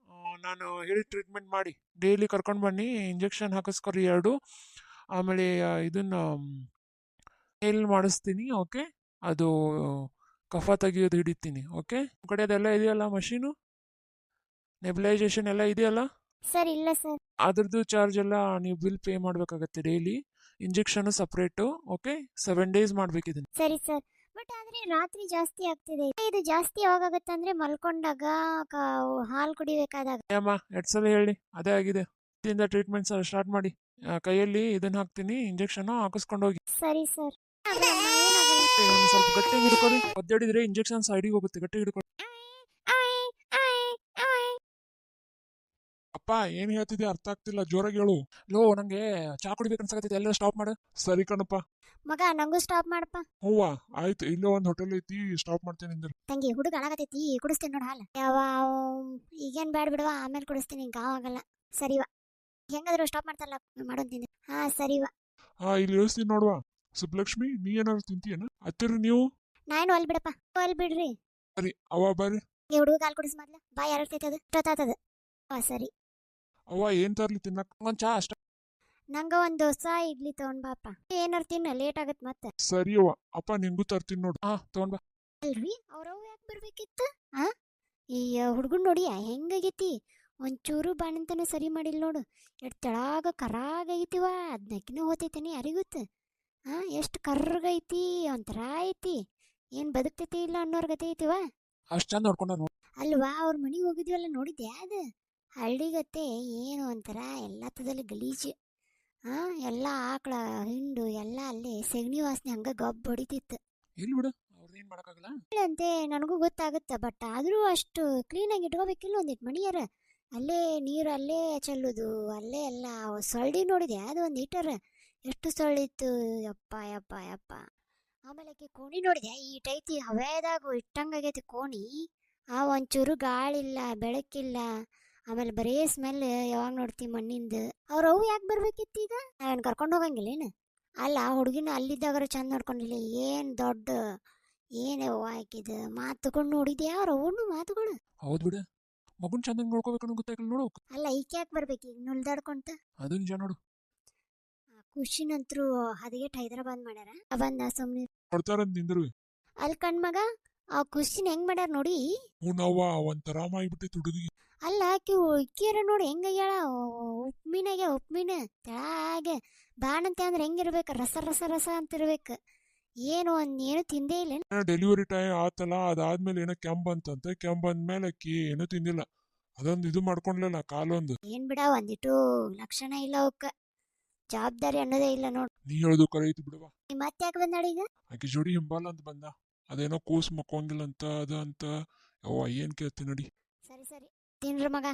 ನಾನು ಹೇಳಿ ಟ್ರೀಟ್ಮೆಂಟ್ ಮಾಡಿ, ಡೈಲಿ ಕರ್ಕೊಂಡು ಬನ್ನಿ, ಇಂಜೆಕ್ಷನ್ ಹಾಕಿಸ್ಕೊರಿ 2. ಆಮೇಲೆ ಇದನ್ನ ಹೇಳಿ ಮಾಡಿಸ್ತೀನಿ, ಓಕೆ. ಅದು ಕಫ ತೆಗಿಯೋದು ಹಿಡಿತೀನಿ, ಓಕೆ. ನಿಮ್ಮ ಕಡೆ ಅದೆಲ್ಲ ಇದೆಯಲ್ಲ, ಮಷೀನು ನೆಬಲೈಸೇಷನ್ ಎಲ್ಲ ಇದೆಯಲ್ಲ? ಸರ್ ಇಲ್ಲ ಸರ್. ಅದ್ರದ್ದು ಚಾರ್ಜ್ ಎಲ್ಲ ನೀವು ಬಿಲ್ ಪೇ ಮಾಡಬೇಕಾಗತ್ತೆ daily. Injection separate, okay. 7 days ಮಾಡ್ಬೇಕಿದ್ದೀನಿ. ಸರಿ ಸರ್. ಬಟ್ ಆದ್ರೆ ರಾತ್ರಿ ಜಾಸ್ತಿ ಆಗ್ತಿದೆ. ಇದು ಜಾಸ್ತಿ ಯಾವಾಗತ್ತಂದ್ರೆ ಮಲ್ಕೊಂಡಾಗ ಹಾಲು ಕುಡಿಬೇಕಾದಾಗ. ಅಮ್ಮ 2 ಸಲ ಹೇಳಿ ಅದೇ ಆಗಿದೆ. ಇಂದ ಟ್ರೀಟ್ಮೆಂಟ್ ಸ್ಟಾರ್ಟ್ ಮಾಡಿ. ಕೈಯಲ್ಲಿ ಇದನ್ನ ಹಾಕ್ತೀನಿ, ಇಂಜೆಕ್ಷನ್ ಹಾಕಿಸ್ಕೊಂಡು ಹೋಗಿ. ಸರಿ ಸರ್. ಒಂದು ಸ್ವಲ್ಪ ಗಟ್ಟಿ ಹಿಡ್ಕೊಳ್ಳಿ. ಒದ್ದಾಡಿದ್ರೆ ಇಂಜೆಕ್ಷನ್ ಸೈಡಿಗೆ ಹೋಗುತ್ತೆ, ಗಟ್ಟಿ ಹಿಡ್ಕೊಳ್ಳಿ. ಅಪ್ಪ ಏನ್ ಹೇಳ್ತಿದ್ದೆ ಅರ್ಥ ಆಗ್ತಿಲ್ಲ, ಜೋರಾಗಿ ಹೇಳು. ಲೋ ನಂಗೆ ಚಾ ಕುಡಿಬೇಕು ಅನ್ಸಕತ್ತೈತಿ, ಎಲ್ಲ ಸ್ಟಾಪ್ ಮಾಡು. ಸರಿ ಕಣಪ್ಪ. ಮಗ ನಂಗೂ ಸ್ಟಾಪ್ ಮಾಡಪ್ಪ. ಹೂವ ಆಯ್ತು, ಇಲ್ಲೇ ಒಂದ್ ಹೋಟೆಲ್ ಐತಿ, ಸ್ಟಾಪ್ ಮಾಡ್ತೇನೆ ನಿಂದ್ರ. ತಂಗಿ ಹುಡುಗ ಅಳಾಗತೈತಿ, ಕುಡಿಸ್ತೀನಿ ನೋಡು ಹಾಲು. ಯಾವ ಈಗೇನ್ ಬ್ಯಾಡ ಬಿಡುವ, ಆಮೇಲೆ ಕುಡಿಸ್ತೀನಿ, ಈಗ ಆಗಲ್ಲ. ಸರಿವಾ, ಹೆಂಗಾದ್ರು ಸ್ಟಾಪ್ ಮಾಡ್ತಾರಲ್ಲ ಮಾಡೋಂತೀನಿ. ಹಾ ಸರಿವಾ. ಇಲ್ಲಿ ಇಳಿಸ್ತೀನಿ ನೋಡುವ. ಸುಬ್ಲಕ್ಷ್ಮಿ, ನೀ ಏನಾದ್ರು ತಿಂತೀಯನ? ಹತ್ತಿರ ನೀವು? ನಾನು ಅಲ್ಲಿ ಬಿಡಪ್ಪ, ಅಲ್ಲಿ ಬಿಡ್ರಿ. ಸರಿ ಅವ್ವ ಬರ್ರಿ. ಈ ಹುಡುಗ ಹಾಲು ಕುಡಿಸ್ ಮೊದ್ಲ, ಬಾಯ್ ಯಾರತೈತಿ ಅದು ಇಷ್ಟೊತ್ತಾತದ. ಹಾ ಸರಿ. ಅವ್ವ ಏನ್ ತರ್ಲಿ ತಿನ್ನಕ್? ಒಂದ್ ಚಾ ಅಷ್ಟ. ನಂಗ ಒಂದ್ ದೋಸಾ ಇಡ್ಲಿ ತಗೊಂಡ್ ಬಾಪ. ಏನಾರು ತಿನ್ನ, ಲೇಟ್ ಆಗತ್ ಮತ್ತೆ. ಸರಿ ಅವ್ವ, ಅಪ್ಪ ನಿಂಗೂ ತರ್ತೀನಿ ನೋಡು. ತಗೊಂಡ್ ಬಾ. ಅಲ್ರಿ ಅವ್ರವ್ ಯಾಕೆ ಬರ್ಬೇಕಿತ್ತು? ಆ ಈ ಹುಡ್ಗನ್ ನೋಡಿ ಹೆಂಗಾಗೈತಿ, ಒಂಚೂರು ಬಾಣಂತನ ಸರಿ ಮಾಡಿಲ್ ನೋಡು. ಎಷ್ಟ್ ತೆಳಾಗ ಕರಾಗೈತಿವ, ಅದ್ನಕಿನ ಹೋತೈತೇನೆ ಯಾರಿಗೊತ್ತ. ಎಷ್ಟ್ ಕರ್ರಗೈತಿ, ಒಂಥರ ಐತಿ. ಏನ್ ಬದುಕ್ತೈತಿ ಇಲ್ಲ ಅನ್ನೋರ್ ಗತಿ ಐತಿವ. ಅಷ್ಟ್ ಚಂದ ನೋಡ್ಕೊಂಡ ನೋಡಿ. ಅಲ್ವಾ ಅವ್ರ ಮನಿಗ್ ಹೋಗಿದ್ವಲ್ಲ, ನೋಡಿದ್ಯಾ ಅದು? ಹಳ್ಳಿಗತ್ತೆ ಏನು ಒಂಥರ ಎಲ್ಲತ್ತದಲ್ಲಿ ಗಲೀಜು. ಎಲ್ಲ ಆಕಳ ಹಿಂಡು ಎಲ್ಲ ಅಲ್ಲೇ ಸೆಗಣಿ ವಾಸನೆ ಹಂಗ ಗಬ್ಬ ಹೊಡಿತಿತ್ತು. ಇಲ್ಲಿ ಬಿಡು, ಅವ್ರದೇನ್ ಮಾಡಕ್ಕಾಗಲ್ಲ. ಅಂತೆ ನನಗೂ ಗೊತ್ತಾಗುತ್ತ, ಬಟ್ ಆದ್ರೂ ಅಷ್ಟು ಕ್ಲೀನಾಗಿ ಇಟ್ಕೋಬೇಕಿಲ್ಲ. ಒಂದಿಟ್ಟು ಮಣಿಯರ ಅಲ್ಲೇ ನೀರು ಅಲ್ಲೇ ಚೆಲ್ಲುದು, ಅಲ್ಲೇ ಎಲ್ಲ ಸೊಳ್ಳಿ ನೋಡಿದೆ ಅದು ಒಂದ್ ಈಟರ್ ಎಷ್ಟು ಸೊಳ್ಳಿತ್ತು. ಯಪ್ಪ ಯಪ್ಪ ಯಪ್ಪ. ಆಮೇಲೆ ಕೋಣಿ ನೋಡಿದೆ, ಈಟೈತಿ ಹವೇದಾಗು ಇಟ್ಟಂಗಾಗೈತಿ ಕೋಣಿ. ಒಂಚೂರು ಗಾಳಿಲ್ಲ, ಬೆಳಕಿಲ್ಲ. ಆಮೇಲೆ ಬರೇ ಸ್ಮೆಲ್, ಯಾವಾಗ ನೋಡ್ತಿ ಮಣ್ಣಿಂದ. ಅವ್ರವು ಯಾಕೆ ಬರ್ಬೇಕಿತ್ತು ಈಗ? ನಾವೇನು ಕರ್ಕೊಂಡು ಹೋಗಂಗಿಲ್ಲೇನು? ಅಲ್ಲ ಹುಡುಗಿನ ಅಲ್ಲಿದ್ದಾಗರ ಚಂದ ನೋಡ್ಕೊಂಡಿಲ್ಲ. ಏನ್ ದೊಡ್ಡ ಏನೇ ಹಾಕಿದ ಮಾತುಕೊಂಡು ನೋಡಿದ್ಯಾ ಅವ್ರವನು ಮಾತುಗಳು? ಹೌದ್ ಬಿಡ, ಮಗುನ್ ಚಂದಂಗ್ ನೋಡ್ಕೋಬೇಕು ಗೊತ್ತಾಗಿಲ್ಲ ನೋಡು. ಅಲ್ಲ ಈಕೆ ಯಾಕೆ ಬರ್ಬೇಕು ಈಗ ನುಲ್ದಾಡ್ಕೊಂತ? ಅದು ನಿಜ ನೋಡು. ಖುಷಿನಂತ್ರು ಹದಗೆಟ್ ಹೈದರಾಬಾದ್ ಮಾಡ್ಯಾರ. ಬಂದ ಸುಮ್ನೆ ಕೊಡ್ತಾರಂತ ನಿಂದ್ರು. ಅಲ್ಲಿ ಕಣ್ಮಗ ಆ ಖುಷಿನ ಹೆಂಗ್ ಮಾಡ್ಯಾರ ನೋಡಿ. ಹೂನವ್ವ, ಒಂಥರ ಮಾಡಿಬಿಟ್ಟೈತಿ ಹುಡುಗಿ. ಅಲ್ಲ ಇಕ್ಕಿಯರ ನೋಡಿ ಹೆಂಗಯ್ಯಾಳ, ಉಪ್ಮೀನ ತೆಳಾಗೆ ಬಾಣಂತೆ ಅಂದ್ರೆ ಹೆಂಗಿರ್ಬೇಕು, ರಸ ರಸ ರಸ ಅಂತಿರ್ಬೇಕು. ಏನು ತಿಂದೇ ಇಲ್ಲ. ಡೆಲಿವರಿ ಟೈಮ್ ಆತಲ್ಲ, ಅದಾದ್ಮೇಲೆ ಏನೋ ಕೆಂಪ್ ಬಂತಂತೆ. ಕೆಂಪ್ ಬಂದ್ಮೇಲೆ ಅಕ್ಕಿ ಏನೂ ತಿಂದಿಲ್ಲ. ಅದೊಂದು ಇದು ಮಾಡ್ಕೊಂಡ್ಲಲ್ಲ ಕಾಲೊಂದು. ಏನ್ ಬಿಡ, ಒಂದಿಟ್ಟು ಲಕ್ಷಣ ಇಲ್ಲ ಅವಕ್ಕ, ಜವಾಬ್ದಾರಿ ಅನ್ನೋದೇ ಇಲ್ಲ ನೋಡ್. ನೀ ಹೇಳುದು ಕರೆ ಐತಿ ಬಿಡವಾ. ಮತ್ತೆ ಯಾಕೆ ಬಂದಾಳ ಈಗ? ಆಕಿ ಜೋಡಿ ಹಿಂಬಾಲ ಅಂತ ಬಂದ. ಅದೇನೋ ಕೂಸ್ ಮಕ್ಕೊಂಗಿಲ್ಲ ಅಂತ ಅದ ಅಂತ. ಯವ್ವ ಏನ್ ಕೇಳ್ತಿ ನಡಿ. ಸರಿ ಸರಿ ತಿನ್ರಿ ಮಗ.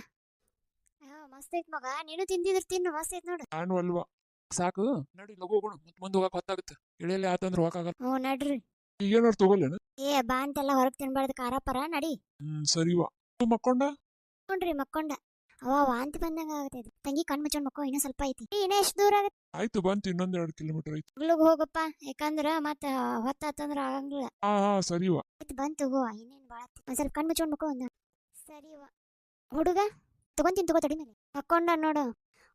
ಮಸ್ತ್ ಐತ್ ಮಗ, ನೀನು ತಿಂದಿದ್ರ ತಿನ್ನು, ಮಸ್ತ್ ಐತ್ ನೋಡು. ನಾನು ಅಲ್ವಾ. ಸಾಕು ನಡಿ, ಲಗು ಹೋಗೋಣ. ಮತ್ ಮುಂದೆ ಹೋಗಕ್ ಹೊತ್ತಾಗುತ್ತೆ. ಇಳಿಯಲ್ಲಿ ಆತಂದ್ರೆ ಹೋಗಕ್ಕಾಗಲ್ಲ. ಹ್ಞೂ ನಡ್ರಿ. ಈಗೇನಾರು ತಗೊಳ್ಳೇನ? ಬಾ ಅಂತೆಲ್ಲ ಹೊರಗ್ ತಿನ್ಬಾರ್ದು, ಖಾರ ಪರ ನಡಿ. ಸರಿವಾ. ಮಕ್ಕೊಂಡ ನೋಡ್ರಿ ಮಕ್ಕೊಂಡ. ವಾಂತಿ ಬಂದಂಗ ಆಗತೈತಿ. ತಂಗಿ ಕಣ್ ಮುಚ್ಚೊಂಡ್ ಮಕ್ಕೋ, ಇನ್ನೂ ಸ್ವಲ್ಪ ಐತಿ. ಇನ್ನ ಎಷ್ಟು ದೂರ ಆಗತ್ತೆ? ಆಯ್ತು ಬಂತು, ಇನ್ನೊಂದ್ 2 ಕಿಲೋಮೀಟರ್ ಐತಿ. ಹುಗ್ಲುಗ್ ಹೋಗಪ್ಪ, ಯಾಕಂದ್ರ ಮತ್ತ ಹೊತ್ತಾತಂದ್ರ ಆಗಂಗಿಲ್ಲ. ಸರಿವಾ. ಆಯ್ತು ಬಂತು ಹೋಗೋ, ಇನ್ನೇನ್ ಬಾಳ ಒಂದ್ ಸ್ವಲ್ಪ ಕಣ್ ಮುಚ್ಚೊಂಡ್ ಮಕ್ಕೋ ಒಂದ. ಸರಿವಾ ಹುಡುಗ, ತಗೊಂತೀನಿ ತಡಿ ಮೇಲೆ. ಮಕ್ಕೊಂಡ ನೋಡು.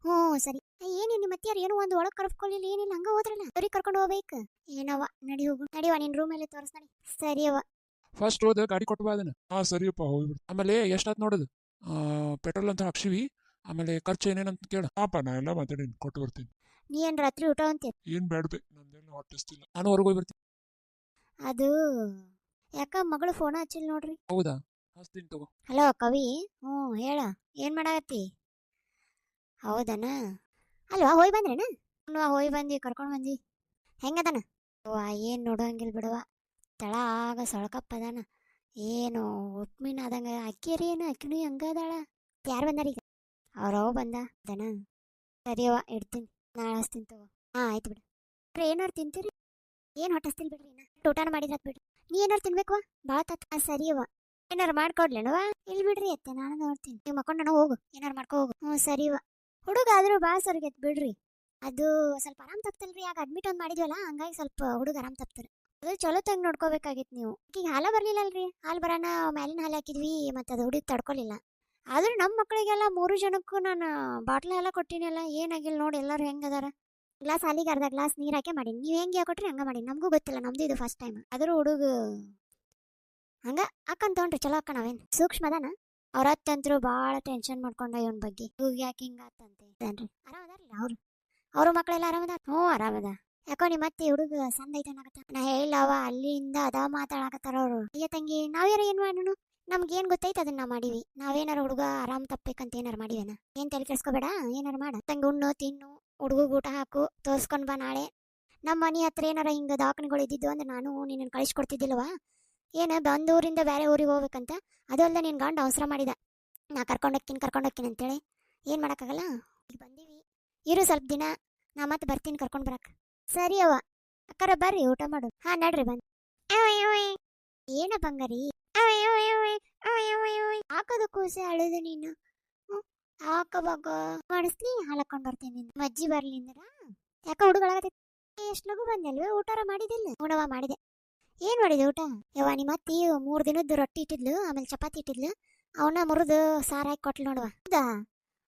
ಹ್ಞೂ ಸರಿ. ಏನೇನು ನಿಮ್ಮ ಅತ್ತಿಯಾರು ಏನೋ ಒಂದು ಒಳಗ್ ಕರ್ಕೊಳ್ಳಿಲ್ಲ, ಏನಿಲ್ಲ, ಹಂಗ ಹೋದ್ರಲ್ಲ. ಸರಿ ಕರ್ಕೊಂಡು ಹೋಗ್ಬೇಕು. ಏನವ ನಡಿ ಹೋಗು. ನಡಿವಾ, ನಿನ್ ರೂಮ್ ಅಲ್ಲಿ ತೋರಿಸ್ತಾನೆ. ಸರಿಯವ. ಫಸ್ಟ್ ಹೋದ ಗಾಡಿ ಕೊಟ್ಟು ಬಾ ಅದನ್ನ. ಸರಿಯಪ್ಪ ಹೋಗ್ಬಿಡು. ಆಮೇಲೆ ಎಷ್ಟಾತ್ ನೋಡುದು, ಪೆಟ್ರೋಲ್ ಅಂತ ಹಾಕ್ಸಿವಿ. ಆಮೇಲೆ ಖರ್ಚು ಏನೇನಂತ ಕೇಳ. ನಾ ಎಲ್ಲ ಮಾತಾಡೀನಿ, ಕೊಟ್ಟು ಬರ್ತೀನಿ. ನೀ ಏನ್ ರಾತ್ರಿ ಊಟ ಅಂತೀರ? ಏನ್ ಬೇಡ್ಬೇ, ನಂದೇನು ಹೊಟ್ಟಿಸ್ತಿಲ್ಲ. ನಾನು ಹೊರಗೆ ಹೋಗಿ ಬರ್ತೀನಿ. ಅದು ಯಾಕ ಮಗಳು ಫೋನ್ ಹಚ್ಚಿಲ್ಲ ನೋಡ್ರಿ. ಹೌದಾ, ಹಚ್ತೀನಿ ತಗೋ. ಹಲೋ ಕವಿ. ಹೇಳ, ಏನ್ ಮಾಡಾಕತ್ತಿ? ಹೌದನ? ಅಲ್ವಾ ಹೋಯ್ ಬಂದ್ರೇನ? ಹೋಯ್ ಬಂದಿ, ಕರ್ಕೊಂಡ್ ಬಂದಿ. ಹೆಂಗದನ? ಏನ್ ನೋಡೋಂಗಿಲ್ ಬಿಡುವ, ತಳಾಗ ಸೊಳಕಪ್ಪದಾನ. ಏನು ಉಪ್ಮೀನ್ ಆದಂಗ. ಅಕ್ಕಿಯರಿ ಏನು ಅಕ್ಕಿನೂ ಹಂಗದಾಳ. ಯಾರು ಬಂದಾರ ಈಗ? ಅವ್ರವ್ ಬಂದ ಅದನ. ಸರಿಯವ್ವ ಇಡ್ತೀನಿ, ನಾಳೆ ಹಚ್ತೀನಿ ತಗೋ. ಆಯ್ತು ಬಿಡು. ಏನಾರು ತಿಂತೀರಿ? ಏನ್ ಹೊಟ್ಟಿಸ್ತಿಲ್ ಬಿಡ್ರಿ, ಊಟನ ಮಾಡಿದ್ರಾತ್ ಬಿಡ್ರಿ. ನೀ ಏನಾರು ತಿನ್ಬೇಕವ, ಭಾಳ ತತ್. ಸರಿಯವ್ವ, ಏನಾರು ಮಾಡ್ಕೊಡ್ಲೇನವ? ಇಲ್ಲಿ ಬಿಡ್ರಿ ಅತ್ತೆ, ನಾನು ನೋಡ್ತೀನಿ. ನೀವು ಮಕ್ಕೊಂಡ ಹೋಗು, ಏನಾರು ಮಾಡ್ಕೊ ಹೋಗು. ಸರಿವ. ಹುಡುಗ ಆದ್ರೂ ಭಾಳ ಸರ್ಗೈತ್ ಬಿಡ್ರಿ. ಅದು ಸ್ವಲ್ಪ ಆರಾಮ್ ತಪ್ತಲ್ರಿ, ಆಗ ಅಡ್ಮಿಟ್ ಒಂದ್ ಮಾಡಿದ್ವಲ್ಲ, ಹಂಗಾಗಿ ಸ್ವಲ್ಪ ಹುಡುಗ ಆರಾಮ್ ತಪ್ತಾರೆ. ಅದು ಚಲೋ ತಂಗ್ ನೋಡ್ಕೋಬೇಕಾಗಿತ್ತು ನೀವು. ಈಗ ಹಾಲ ಬರ್ಲಿಲ್ಲಲ್ರಿ, ಹಾಲು ಬರೋಣ ಮ್ಯಾಲಿನ ಹಾಲು ಹಾಕಿದ್ವಿ, ಮತ್ತೆ ಅದು ಹುಡುಗ ತಡ್ಕೊಲಿಲ್ಲ. ಆದ್ರೂ ನಮ್ಮ ಮಕ್ಕಳಿಗೆಲ್ಲ 3 ಜನಕ್ಕೂ ನಾನು ಬಾಟ್ಲ ಹಾಲ ಕೊಟ್ಟಿನಲ್ಲ, ಏನಾಗಿಲ್ಲ ನೋಡಿ. ಎಲ್ಲರೂ ಹೆಂಗದಾರ. ಗ್ಲಾಸ್ ಹಾಲಿಗೆ ಅರ್ಧ ಗ್ಲಾಸ್ ನೀರ್ ಹಾಕಿ ಮಾಡಿ. ನೀವ್ ಹೆಂಗೆ ಕೊಟ್ರಿ ಹಂಗ ಮಾಡಿ. ನಮಗೂ ಗೊತ್ತಿಲ್ಲ, ನಮ್ದು ಇದು ಫಸ್ಟ್ ಟೈಮ್. ಆದ್ರೂ ಹುಡುಗ ಹಂಗ ಅಕ್ಕನ್ ತಗೊಂಡ್ರಿ, ಚಲೋ ಅಕ್ಕ. ನಾವೇನ್ ಸೂಕ್ಷ್ಮ ಅದಾನ. ಅವ್ರ ಹತ್ತಂತ್ರು ಭಾಳ ಟೆನ್ಷನ್ ಮಾಡ್ಕೊಂಡ ಇವನ್ ಬಗ್ಗೆ. ಇವಾಗ ಯಾಕೆ ಹಿಂಗ ಆತಂತೆ ಆರಾಮದಾರಲ್ಲ ಅವ್ರು ಮಕ್ಕಳೆಲ್ಲ ಆರಾಮದ? ಹ್ಞೂ ಆರಾಮದ. ಯಾಕೋ ನಿಮ್ಮ ಅತ್ತೆ ಹುಡುಗ ಸಂದ ಐತನಾಗತ್ತ. ನಾ ಹೇಳವ ಅಲ್ಲಿಂದ ಅದ ಮಾತಾಡಕತ್ತಾರ ಅವ್ರು. ಅಯ್ಯ ತಂಗಿ ನಾವ್ಯಾರ ಏನ್ ಮಾಡೋಣ, ನಮ್ಗೇನ್ ಗೊತ್ತೈತೆ ಅದನ್ನ ನಾವ್ ಮಾಡಿವಿ. ನಾವೇನಾರ ಹುಡುಗ ಆರಾಮ್ ತಪ್ಪಬೇಕಂತ ಏನಾರ ಮಾಡಿವೇನ? ಏನ್ ತಲೆ ಕೆಡ್ಸ್ಕೊಬೇಡ, ಏನಾರ ಮಾಡ. ತಂಗಿ ಉಣ್ಣು ತಿನ್ನು, ಹುಡುಗ ಊಟ ಹಾಕು, ತೋರ್ಸ್ಕೊಂಡ್ ಬಾ ನಾಳೆ. ನಮ್ಮ ಮನೆ ಹತ್ರ ಏನಾರ ಹಿಂಗ ದವಾಖಾನೆಗಳು ಇದ್ದಿದ್ದು ಅಂದ್ರೆ ನಾನು ನಿನ್ನ ಕಳಿಸ್ಕೊಡ್ತಿದ್ದಿಲ್ವಾ? ಏನ ಬಂದ ಊರಿಂದ ಬೇರೆ ಊರಿಗೆ ಹೋಗ್ಬೇಕಂತ. ಅದು ಅಲ್ದ ನಿನ್ ಗಂಡ ಅವಸರ ಮಾಡಿದ, ನಾ ಕರ್ಕೊಂಡೋಕ್ಕಿನ ಅಂತೇಳಿ. ಏನ್ ಮಾಡಕ್ಕಾಗಲ್ಲ, ಈಗ ಬಂದೀವಿ. ಇರು ಸ್ವಲ್ಪ ದಿನ, ನಾ ಮತ್ತೆ ಬರ್ತೀನಿ ಕರ್ಕೊಂಡ್ ಬರಕ್. ಸರಿ ಅವ್ವ. ಅಕ್ಕರ ಬರ್ರಿ ಊಟ ಮಾಡು. ಹಾ ನಡ್ರಿ ಬಂದ್. ಏನ ಬಂಗಾರಿ ಹಾಕದು ಕೂಸೆ ಅಳುದು ನೀನು. ಹಾಕವಾಗ ಮಾಡಿಸ್ಲಿ, ಹಾಲಕ್ಕೊಂಡ್ ಬರ್ತೀನಿ. ಅಜ್ಜಿ ಬರ್ಲಿ ಅಂದ್ರ ಯಾಕ ಹುಡುಗಳಾಗತೈತಿ. ಎಷ್ಟ್ ಲಗು ಬಂದಲ್ವೇ, ಊಟಾರ ಮಾಡಿದಿಲ್ಲ? ಉಣವ ಮಾಡಿದೆ. ಏನ್ ಮಾಡಿದೆ ಊಟ? ಯವ್ವ ನಿಮ್ಮ ಅತ್ತಿ 3 ದಿನದ್ದು ರೊಟ್ಟಿ ಇಟ್ಟಿದ್ಲು, ಆಮೇಲೆ ಚಪಾತಿ ಇಟ್ಟಿದ್ಲು. ಅವನ್ನ ಮುರಿದು ಸಾರ್ ಹಾಕಿ ಕೊಟ್ಲು ನೋಡುವ. ಹೌದಾ?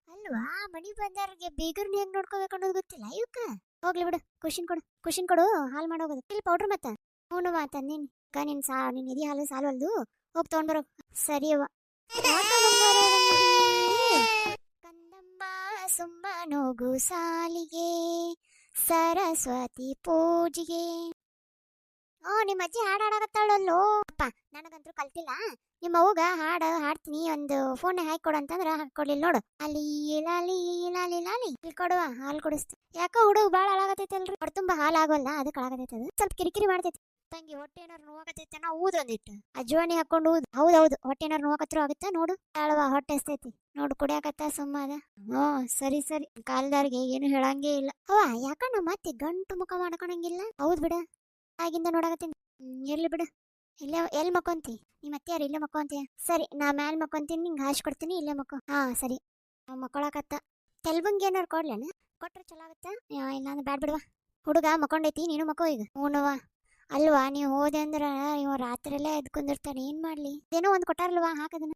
ಅಲ್ವಾ, ಮನಿ ಬಂದವ್ರಿಗೆ ಬೀಗರ್ನ ಹೆಂಗ್ ನೋಡ್ಕೋಬೇಕು ಅನ್ನೋದು ಗೊತ್ತಿಲ್ಲ ಇವಕ್ಕ. ಹೋಗ್ಲಿ ಬಿಡು, ಕುಶಿನ್ ಕೊಡು ಹಾಲ್ ಮಾಡೋಗೋದು. ಇಲ್ಲಿ ಪೌಡ್ರ್ ಮತ್ತ ಹೂನವ ತಂದೀನಿ. ನಿನ್ ಎದಿ ಹಾಲು ಸಾಲವಲ್ದು, ಹೋಗಿ ತಗೊಂಡ್ಬರೋ. ಸರಿ ಅವ್ವ. ಕಂದಮ್ಮ ಸುಮ್ಮನೋಗು ಸಾಲಿಗೆ, ಸರಸ್ವತಿ ಪೂಜೆಗೆ. ನಿಮ್ಮ ಅಜ್ಜಿ ಹಾಡು ಹಾಡಾಕತ್ತಾಳಲ್ಲೋ. ಅಪ್ಪ ನನಗಂತೂ ಕಲ್ತಿಲ್ಲ. ನಿಮ್ಮ ಅವ್ಗ ಹಾಡ್ತೀನಿ, ಒಂದು ಫೋನ್ ಹಾಕಿ ಕೊಡು ಅಂತಂದ್ರ ಹಾಕೊಡ್ಲಿಲ್ಲ ನೋಡು. ಅಲ್ಲಿ ಲಾಲಿ ಲಾಲಿ ಲಾಲಿ ಇಲ್ಲಿ ಕೊಡುವ, ಹಾಲು ಕುಡಿಸ್ತೀನಿ. ಯಾಕೋ ಹುಡುಗ ಬಾಳ ಹಾಳಾಗತೈತಲ್ರಿ, ಹೊಟ್ಟೆ ತುಂಬಾ ಹಾಲು ಆಗೋಲ್ಲ, ಅದಕ್ಕೆ ಹಾಳಾಗತೈತೆ. ಅದು ಸ್ವಲ್ಪ ಕಿರಿಕಿರಿ ಮಾಡ್ತೈತಿ. ತಂಗಿ ಹೊಟ್ಟೆ ಏನಾರು ನೋವಾಗತೈತೆ ನಾ ಊದೊಂದಿಟ್ಟು ಅಜ್ವಾನಿ ಹಾಕೊಂಡು ಊದ್. ಹೌದೌದು, ಹೊಟ್ಟೆ ಏನಾರು ನೋವಾಕತ್ರು ಆಗುತ್ತಾ ನೋಡು. ಅಳವಾ ಹೊಟ್ಟೆ ಎಸ್ತೈತಿ ನೋಡು, ಕುಡಿಯಾಕತ್ತ ಸುಮ್ಮದ. ಸರಿ ಕಾಲ್ದಾರ್ಗೆ ಏನು ಹೇಳಂಗೇ ಇಲ್ಲ. ಅವ್ವ ಯಾಕ ನಮ್ಮ ಮತ್ತೆ ಗಂಟು ಮುಖ ಮಾಡ್ಕೊಳಂಗಿಲ್ಲ? ಹೌದ್ ಬಿಡ, ಆಗಿಂದ ನೋಡಾಕತ್ತೀನಿ. ಇರ್ಲಿ ಬಿಡು. ಎಲ್ಲಿ ಮಕ್ಕೊಂತಿ? ನಿಮ್ಮ ಅತ್ತೆ ಯಾರು ಇಲ್ಲೇ ಮಕ್ಕೊಂತೀಯ? ಸರಿ, ನಾ ಮ್ಯಾಲ್ ಮಕ್ಕೊಂತೀನಿ, ನಿಂಗೆ ಹಾಶ್ ಕೊಡ್ತೀನಿ, ಇಲ್ಲೇ ಮಕ್ಕೋ. ಹಾ ಸರಿ. ಮಕ್ಕೊಳಕತ್ತ. ತೆಲ್ಬಂಗ್ ಏನಾರು ಕೊಡ್ಲೇನ? ಕೊಟ್ರೆ ಚಲೋ ಆಗತ್ತ. ಇಲ್ಲಾಂದ್ರೆ ಬ್ಯಾಡ್ ಬಿಡುವ. ಹುಡುಗ ಮಕ್ಕೊಂಡೈತಿ, ನೀನು ಮಕ್ಕೋ ಈಗ. ಹೂನವ್ವ. ಅಲ್ವಾ, ನೀವು ಹೋದೆ ಅಂದ್ರ ಇವ ರಾತ್ರಿಯಲ್ಲೇ ಎದ್ ಕುಂದಿರ್ತಾನೆ. ಏನ್ ಮಾಡ್ಲಿ? ಏನೋ ಒಂದ್ ಕೊಟ್ಟಾರಲ್ವಾ, ಹಾಕದನ್ನ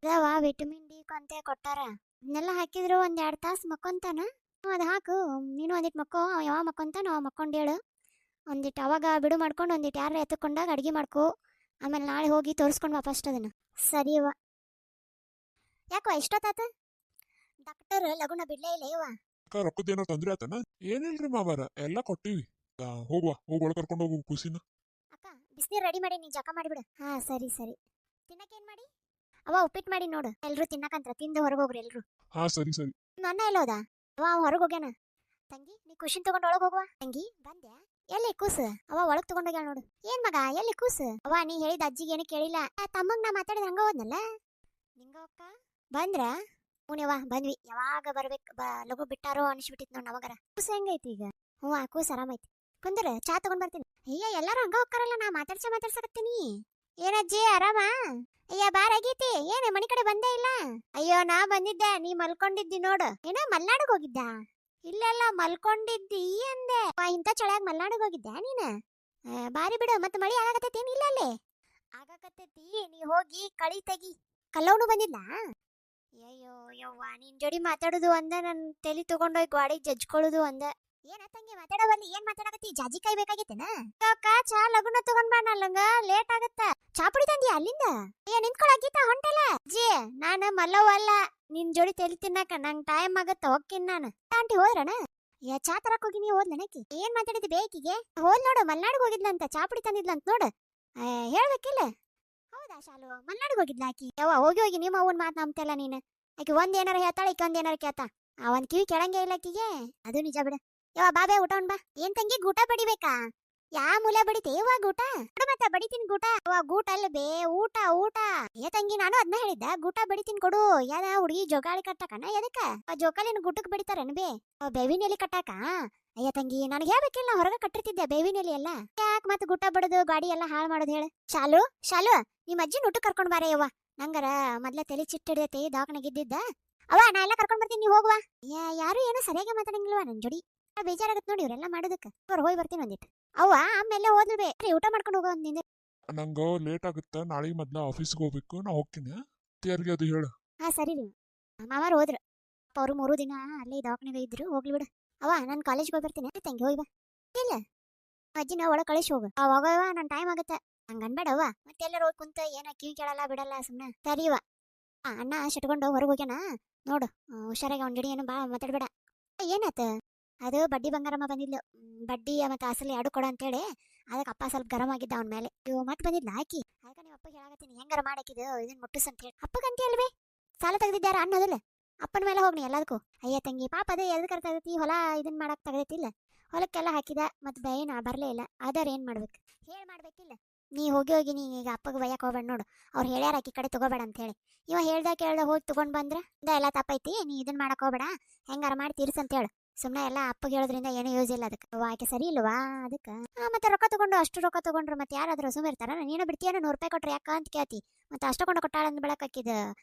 ವಿಟಮಿನ್ ಡಿ ಅಂತ ಕೊಟ್ಟಾರ. ಇದನ್ನೆಲ್ಲ ಹಾಕಿದ್ರು 1-2 ತಾಸು ಮಕ್ಕೊಂತಾನ. ಅದ್ ಹಾಕು, ನೀನು ಒಂದಿಟ್ ಮಕ್ಕೋ. ಯಾವ ಮಕ್ಕೊಂತಾನ ಅವ ಮಕ್ಕೊಂಡೇಳು. ಒಂದಿಟ್ಟು ಅವಾಗ ಬಿಡು ಮಾಡ್ಕೊಂಡು ಒಂದಿಟ್ಟು ಯಾರ ಎತ್ತಕೊಂಡಾಗ ಅಡ್ಗೆ ಮಾಡ್ಕೋ. ಆಮೇಲೆ ನಾಳೆ ಹೋಗಿ ತೋರಿಸ್ಕೊಂಡು ಬಾ ಫಸ್ಟ್ ಅದನ್ನ. ಸರಿ ಅವ್ವ. ಯಾಕೋ ಇಷ್ಟೊತ್ತಾತ? ಡಾಕ್ಟರ್ ಲಗುನ ಬಿಡ್ಲೇ ಇಲ್ಲ ಇವ. ರೊಕ್ಕದೇನೋ ತೊಂದ್ರೆ ಆತನ? ಏನಿಲ್ರಿ ಮಾವಾರ, ಎಲ್ಲ ಕೊಟ್ಟಿವಿ. ಹೋಗುವ, ಒಳಗ್ ಕರ್ಕೊಂಡು ಹೋಗು ಖುಷಿನ. ಅಕ್ಕ ಬಿಸಿನೀರ್ ರೆಡಿ ಮಾಡಿ, ನೀ ಜಕ ಮಾಡಿಬಿಡು. ಹಾ ಸರಿ. ತಿನ್ನಕೇನ್ ಮಾಡಿ? ಅವ ಉಪ್ಪಿಟ್ಟು ಮಾಡಿ ನೋಡು. ಎಲ್ರು ತಿನ್ನಕಂತ್ರ, ತಿಂದು ಹೊರಗೆ ಹೋಗ್ರಿ ಎಲ್ರು. ಹಾ ಸರಿ. ನನ್ನ ಎಲ್ಲೋದ? ಅವ ಹೊರಗೆ ಹೋಗ್ಯಾನ. ತಂಗಿ ನೀ ಖುಷಿನ್ ತಗೊಂಡು ಒಳಗೆ ಹೋಗುವ. ತಂಗಿ ಬಂದ್ಯಾ? ಎಲ್ಲಿ ಕೂಸು? ಅವ ಒಳಗ್ ತಗೊಂಡೋಗ್ಯಾಳ ನೋಡು. ಏನ್ ಮಗ ಎಲ್ಲಿ ಕೂಸು? ಅವ ನೀ ಹೇಳಿದ ಅಜ್ಜಿಗೆ ಏನು ಕೇಳಿಲ್ಲ. ತಮ್ಮಗ್ ನಾ ಮಾತಾಡಿದ ಹಂಗ ಹೋದ್ನಲ್ಲ. ನಿಂಗಕ್ಕ ಬಂದ್ರ? ಹೂನವ್ವ ಬಂದ್ವಿ. ಯಾವಾಗ ಬರ್ಬೇಕು ಲಗು ಬಿಟ್ಟಾರೋ ಅನಿಸ್ಬಿಟ್ಟಿತ್ ನೋಡ್ ನಮಗರ. ಕೂಸು ಹೆಂಗೈತಿ ಈಗ? ಹ್ಞೂ ಕೂಸು ಆರಾಮೈತಿ. ಕುಂದ್ರ ಚಾ ತಗೊಂಡ್ ಬರ್ತೀನಿ. ಅಯ್ಯ ಎಲ್ಲಾರು ಹಂಗ ಹೋಗ್ತಾರಲ್ಲ, ನಾ ಮಾತಾಡ್ಸಕತ್ತೀನಿ. ಏನಜ್ಜಿ ಆರಾಮ? ಅಯ್ಯ ಬಾರಾಗೈತಿ. ಏನ ಮನಿ ಕಡೆ ಬಂದೇ ಇಲ್ಲ? ಅಯ್ಯೋ ನಾ ಬಂದಿದ್ದೆ, ನೀ ಮಲ್ಕೊಂಡಿದ್ದಿ ನೋಡು. ಏನ ಮಲ್ನಾಡಿಗೆ ಹೋಗಿದ್ದ? ಇಲ್ಲೆಲ್ಲ ಮಲ್ಕೊಂಡಿದ್ದಿ ಅಂದೆ. ಇಂಥ ಚಳಿಯಾಗ ಮಲ್ನಾಡಿಗೆ ಹೋಗಿದ್ದೆ ನೀನ? ಬಾರಿ ಬಿಡು. ಮತ್ತೆ ಮಳಿ ಆಗಾಕತ್ತೈತಿ ಇಲ್ಲ ಅಲ್ಲೇ? ಆಗಾಕತ್ತೈತಿ. ನೀ ಹೋಗಿ ಕಳಿ ತೆಗಿ. ಕಲ್ಲವನು ಬಂದಿಲ್ಲ? ಅಯ್ಯೋ ಯವ್ವ, ನಿನ್ ಜೋಡಿ ಮಾತಾಡುದು ಅಂದ, ನನ್ ತಲೆ ತಗೊಂಡೋಗಿ ಗಾಡಿ ಜಜ್ಕೊಳ್ಳೋದು ಅಂದ. ಏನತ್ತಂಗೆ ಮಾತಾಡವಲ್ಲಿ? ಏನ್ ಮಾತಾಡಕತ್ತಿ? ಜಾಜಿ ಕಾಯಿ ಬೇಕಾಗಿತ್ತೇನ? ಅಕ್ಕ ಚಾ ಲಗುನ ತಗೊಂಡ್ ಬಾ, ನಂಗ ಲೇಟ್ ಆಗತ್ತ. ಚಾ ಪುಡಿ ತಂದಿ ಅಲ್ಲಿಂದ? ನಿಂತ್ಕೊಳಗೀತ ಹೊಂಟಲ್ಲ ಜಿ. ನಾನು ಮಲ್ಲವಲ್ಲ, ನಿನ್ ಜೋಡಿ ತಲೆ ತಿನ್ನಕ ನಂಗ್ ಟೈಮ್ ಆಗತ್ತ. ಹೋಗ್ತೀನಿ ನಾನು. ಆಂಟಿ ಹೋದ್ರಣ? ಚಾ ತರಕ್ ಹೋಗಿ ನೀವು ಹೋದ್ಲನಕಿ? ಏನ್ ಮಾತಾಡಿದ್ ಬೇಕಿಗೆ? ಹೋದ್ ನೋಡು, ಮಲ್ನಾಡಿಗೆ ಹೋಗಿದ್ಲಂತ, ಚಾ ಪುಡಿ ತಂದಿದ್ಲಂತ ನೋಡು. ಹೇಳ್ಬೇಕಿಲ್ಲ? ಹೌದಾ ಶಾಲು, ಮಲ್ನಾಡಿಗೆ ಹೋಗಿದ್ಲ ಆಕಿ? ಯವ್ವ ಹೋಗಿ ನಿಮ್ಮ ಅವನ್ ಮಾತ್ ನಂಬ್ತಲ್ಲ ನೀನು. ಆಕಿ ಒಂದ್ ಏನಾರ ಹೇಳ್ತಾಳ, ಈಕಿ ಒಂದ್ ಏನಾರ ಕೇಳ್ತಾ. ಒಂದ್ ಕಿವಿ ಕೆಳಂಗೆ ಇಲ್ಲ ಆಕಿಗೆ. ಅದು ನಿಜ ಬಿಡ. ಯವ್ವ ಬಾಬೆ ಊಟ ಉಣ್ ಬಾ. ಏನ್ ತಂಗಿ ಗೂಟ ಬಡಿಬೇಕಾ? ಯಾ ಮೂಲೆ ಬಡಿತೆ ಯವ್ವ ಗೂಟ? ಮತ್ತ ಬಡಿತೀನಿ ಗೂಟ. ಗೂಟ ಅಲ್ಲ ಬೇ, ಊಟ. ತಂಗಿ ನಾನು ಅದನ್ನ ಹೇಳಿದ್ದ, ಗೂಟ ಬಡಿತೀನಿ ಕೊಡು. ಯಾರ ಹುಡುಗಿ ಜೋಗಾಳಿ ಕಟ್ಟಾಕನ? ಎದಕ್ಕ ಜೋಕಾಲಿನ ಗುಟ್ಟಕ್ ಬಡಿತಾರನ್ ಬೇ? ಬೇವಿನ ಎಲೆ ಕಟ್ಟಾಕ? ಅಯ್ಯ ತಂಗಿ ನನಗೆ ಹೇಳ್ಬೇಕಿಲ್ಲ, ಹೊರಗ ಕಟ್ಟಿರ್ತಿದ್ದೆ ಬೇವಿನ ಎಲೆ ಎಲ್ಲ. ಯಾಕೆ ಮತ್ತೆ ಗುಟ್ಟ ಬಡದು ಗಾಡಿ ಎಲ್ಲ ಹಾಳು ಮಾಡೋದು ಹೇಳ? ಶಾಲು ನಿಮ್ಮ ಅಜ್ಜಿನ ಊಟ ಕರ್ಕೊಂಡ್ ಬಾರ ಯವ್ವ. ನಂಗರ ಮೊದ್ಲ ತಲೆ ಚಿಟ್ಟಿಡ್ದೈತಿ, ದವಾಖಾನೆಗೆ ಇದ್ದಿದ್ದ. ಅವ ನಾ ಎಲ್ಲ ಕರ್ಕೊಂಡ್ ಬರ್ತೀನಿ, ನೀವು ಹೋಗುವ. ಯಾರು ಏನೋ ಸರಿಯಾಗಿ ಮಾತಾಡಂಗಿಲ್ವಾ ನನ್ ಜೋಡಿ? ಬೇಜಾರಾಗತ್ ನೋಡಿ ಇವ್ರೆಲ್ಲ ಮಾಡೋದಕ್ಕೆ. ಹೋಗಿ ಬರ್ತೀನಿ ಒಂದಿಟ್ಟು. ಅವ್ವ ಆಮೇಲೆ ಹೋದ್ಲು ಬೇ, ಊಟ ಮಾಡ್ಕೊಂಡು ಹೋಗೋ ಒಂದ್ ನಿಂದೆ. ನಂಗ ಲೇಟ್ ಆಗುತ್ತ, ನಾಳೆ ಮೊದ್ಲ ಆಫೀಸ್ಗೆ ಹೋಗ್ಬೇಕು, ನಾ ಹೋಗ್ತೀನಿ. ಯಾರಿಗೆ ಅದು ಹೇಳು. ಹಾ ಸರಿ ರೀ. ಮಾವಾರು ಹೋದ್ರು. ಅವ್ರು 3 ದಿನ ಅಲ್ಲೇ ದವಾಖಾನೆಗೆ ಇದ್ರು. ಹೋಗ್ಲಿ ಬಿಡು. ಅವ್ವ ನಾನು ಕಾಲೇಜ್ಗೆ ಹೋಗಿ ಬರ್ತೀನಿ. ತಂಗಿ ಹೋಗಿ ಬಾ. ಇಲ್ಲ ಅಜ್ಜಿನ ಒಳಗೆ ಕಳಿಸಿ ಹೋಗು. ಅವಾಗ ನನ್ ಟೈಮ್ ಆಗುತ್ತೆ. ಹಂಗ ಅನ್ಬೇಡವ್ವ, ಮತ್ತೆ ಎಲ್ಲರೂ ಹೋಗಿ ಕುಂತ ಏನ ಕಿವಿ ಕೇಳಲ್ಲ ಬಿಡಲ್ಲ ಸುಮ್ಮನೆ. ಸರಿವ. ಅಣ್ಣ ಶಟ್ಕೊಂಡು ಹೊರಗೆ ಹೋಗ್ಯಾನ ನೋಡು. ಹುಷಾರಾಗಿ ಅವ್ನ ಜಡಿ ಏನು ಭಾಳ ಮಾತಾಡ್ಬೇಡ. ಏನಾತ? ಅದು ಬಡ್ಡಿ ಬಂಗಾರಮ್ಮ ಬಂದಿದ್ಲು ಬಡ್ಡಿ ಮತ್ತೆ ಅಸಲಿ ಎರಡು ಕೊಡ ಅಂತೇಳಿ ಅದಕ್ಕೆ ಅಪ್ಪ ಸ್ವಲ್ಪ ಗರಂ ಆಗಿದ್ದ ಅವನ ಮೇಲೆ ಇವ್ ಮತ್ತೆ ಬಂದಿದ್ಲ ಆಕಿ ಅದಕ್ಕೆ ನಿಮ್ಮ ಅಪ್ಪಗೆ ಹೇಳಾಕತ್ತೀನಿ ಹೆಂಗಾರ ಮಾಡಾಕಿದ್ದು ಇದನ್ನ ಮುಟ್ಟಿಸ್ ಅಂತ ಹೇಳಿ ಅಪ್ಪಗಂತ ಅಲ್ವೇ ಸಾಲ ತೆಗ್ದಿದ್ದಾರ ಅನ್ನೋದಿಲ್ಲ ಅಪ್ಪನ ಮೇಲೆ ಹೋಗ್ನಿ ಎಲ್ಲದಕ್ಕೂ ಅಯ್ಯ ತಂಗಿ ಪಾಪ ಅದೇ ಎದಕ್ಕರ ತೆಗತಿ ಹೊಲ ಇದನ್ನ ಮಾಡಕ್ ತೆಗದಿತ್ತಿಲ್ಲ ಹೊಲಕ್ಕೆಲ್ಲ ಹಾಕಿದ ಮತ್ತೆ ಬೈನ ಬರಲೇ ಇಲ್ಲ ಅದರ ಏನ್ ಮಾಡ್ಬೇಕು ಹೇಳಿ ಮಾಡ್ಬೇಕಿಲ್ಲ ನೀ ಹೋಗಿ ನೀ ಈಗ ಅಪ್ಪಗೆ ಬೈಯಕ್ಕೆ ಹೋಗ್ಬೇಡ ನೋಡು ಅವ್ರು ಹೇಳ್ಯಾರ ಆಕಿ ಕಡೆ ತಗೋಬೇಡ ಅಂತ ಹೇಳಿ ಇವ ಹೇಳ್ದ ಕೇಳ್ದ ಹೋಗಿ ತಗೊಂಡ್ ಬಂದ್ರ ಎಲ್ಲ ತಪ್ಪೈತಿ ನೀ ಇದನ್ನ ಮಾಡಕ್ ಹೋಗ್ಬೇಡ ಹೆಂಗಾರ ಮಾಡಿ ತೀರ್ಸ್ ಅಂತ ಹೇಳು ಸುಮ್ಮನೆ ಎಲ್ಲ ಅಪ್ಪಗೆ ಹೇಳೋದ್ರಿಂದ ಏನೂ ಯೂಸ್ ಇಲ್ಲ ಅದಕ್ಕೆ ಆಕೆ ಸರಿ ಇಲ್ವಾ ಅದಕ್ಕೆ ಮತ್ತೆ ರೊಕ್ಕ ತಗೊಂಡು ಅಷ್ಟು ರೊಕ್ಕ ತಗೊಂಡ್ರು ಮತ್ತೆ ಯಾರಾದ್ರೂ ಸುಮ್ಮ ಇರ್ತಾರ ನೀನು ಬಿಡ್ತೀಯನ 100 ರೂಪಾಯಿ ಕೊಟ್ರೆ ಯಾಕ ಅಂತ ಕೇಳ್ತಿ ಮತ್ತೆ ಅಷ್ಟು ಕೊಂಡು ಕೊಟ್ಟಾಳ ಅಂದ್ ಬೆಳಕ್ ಹಾಕಿದ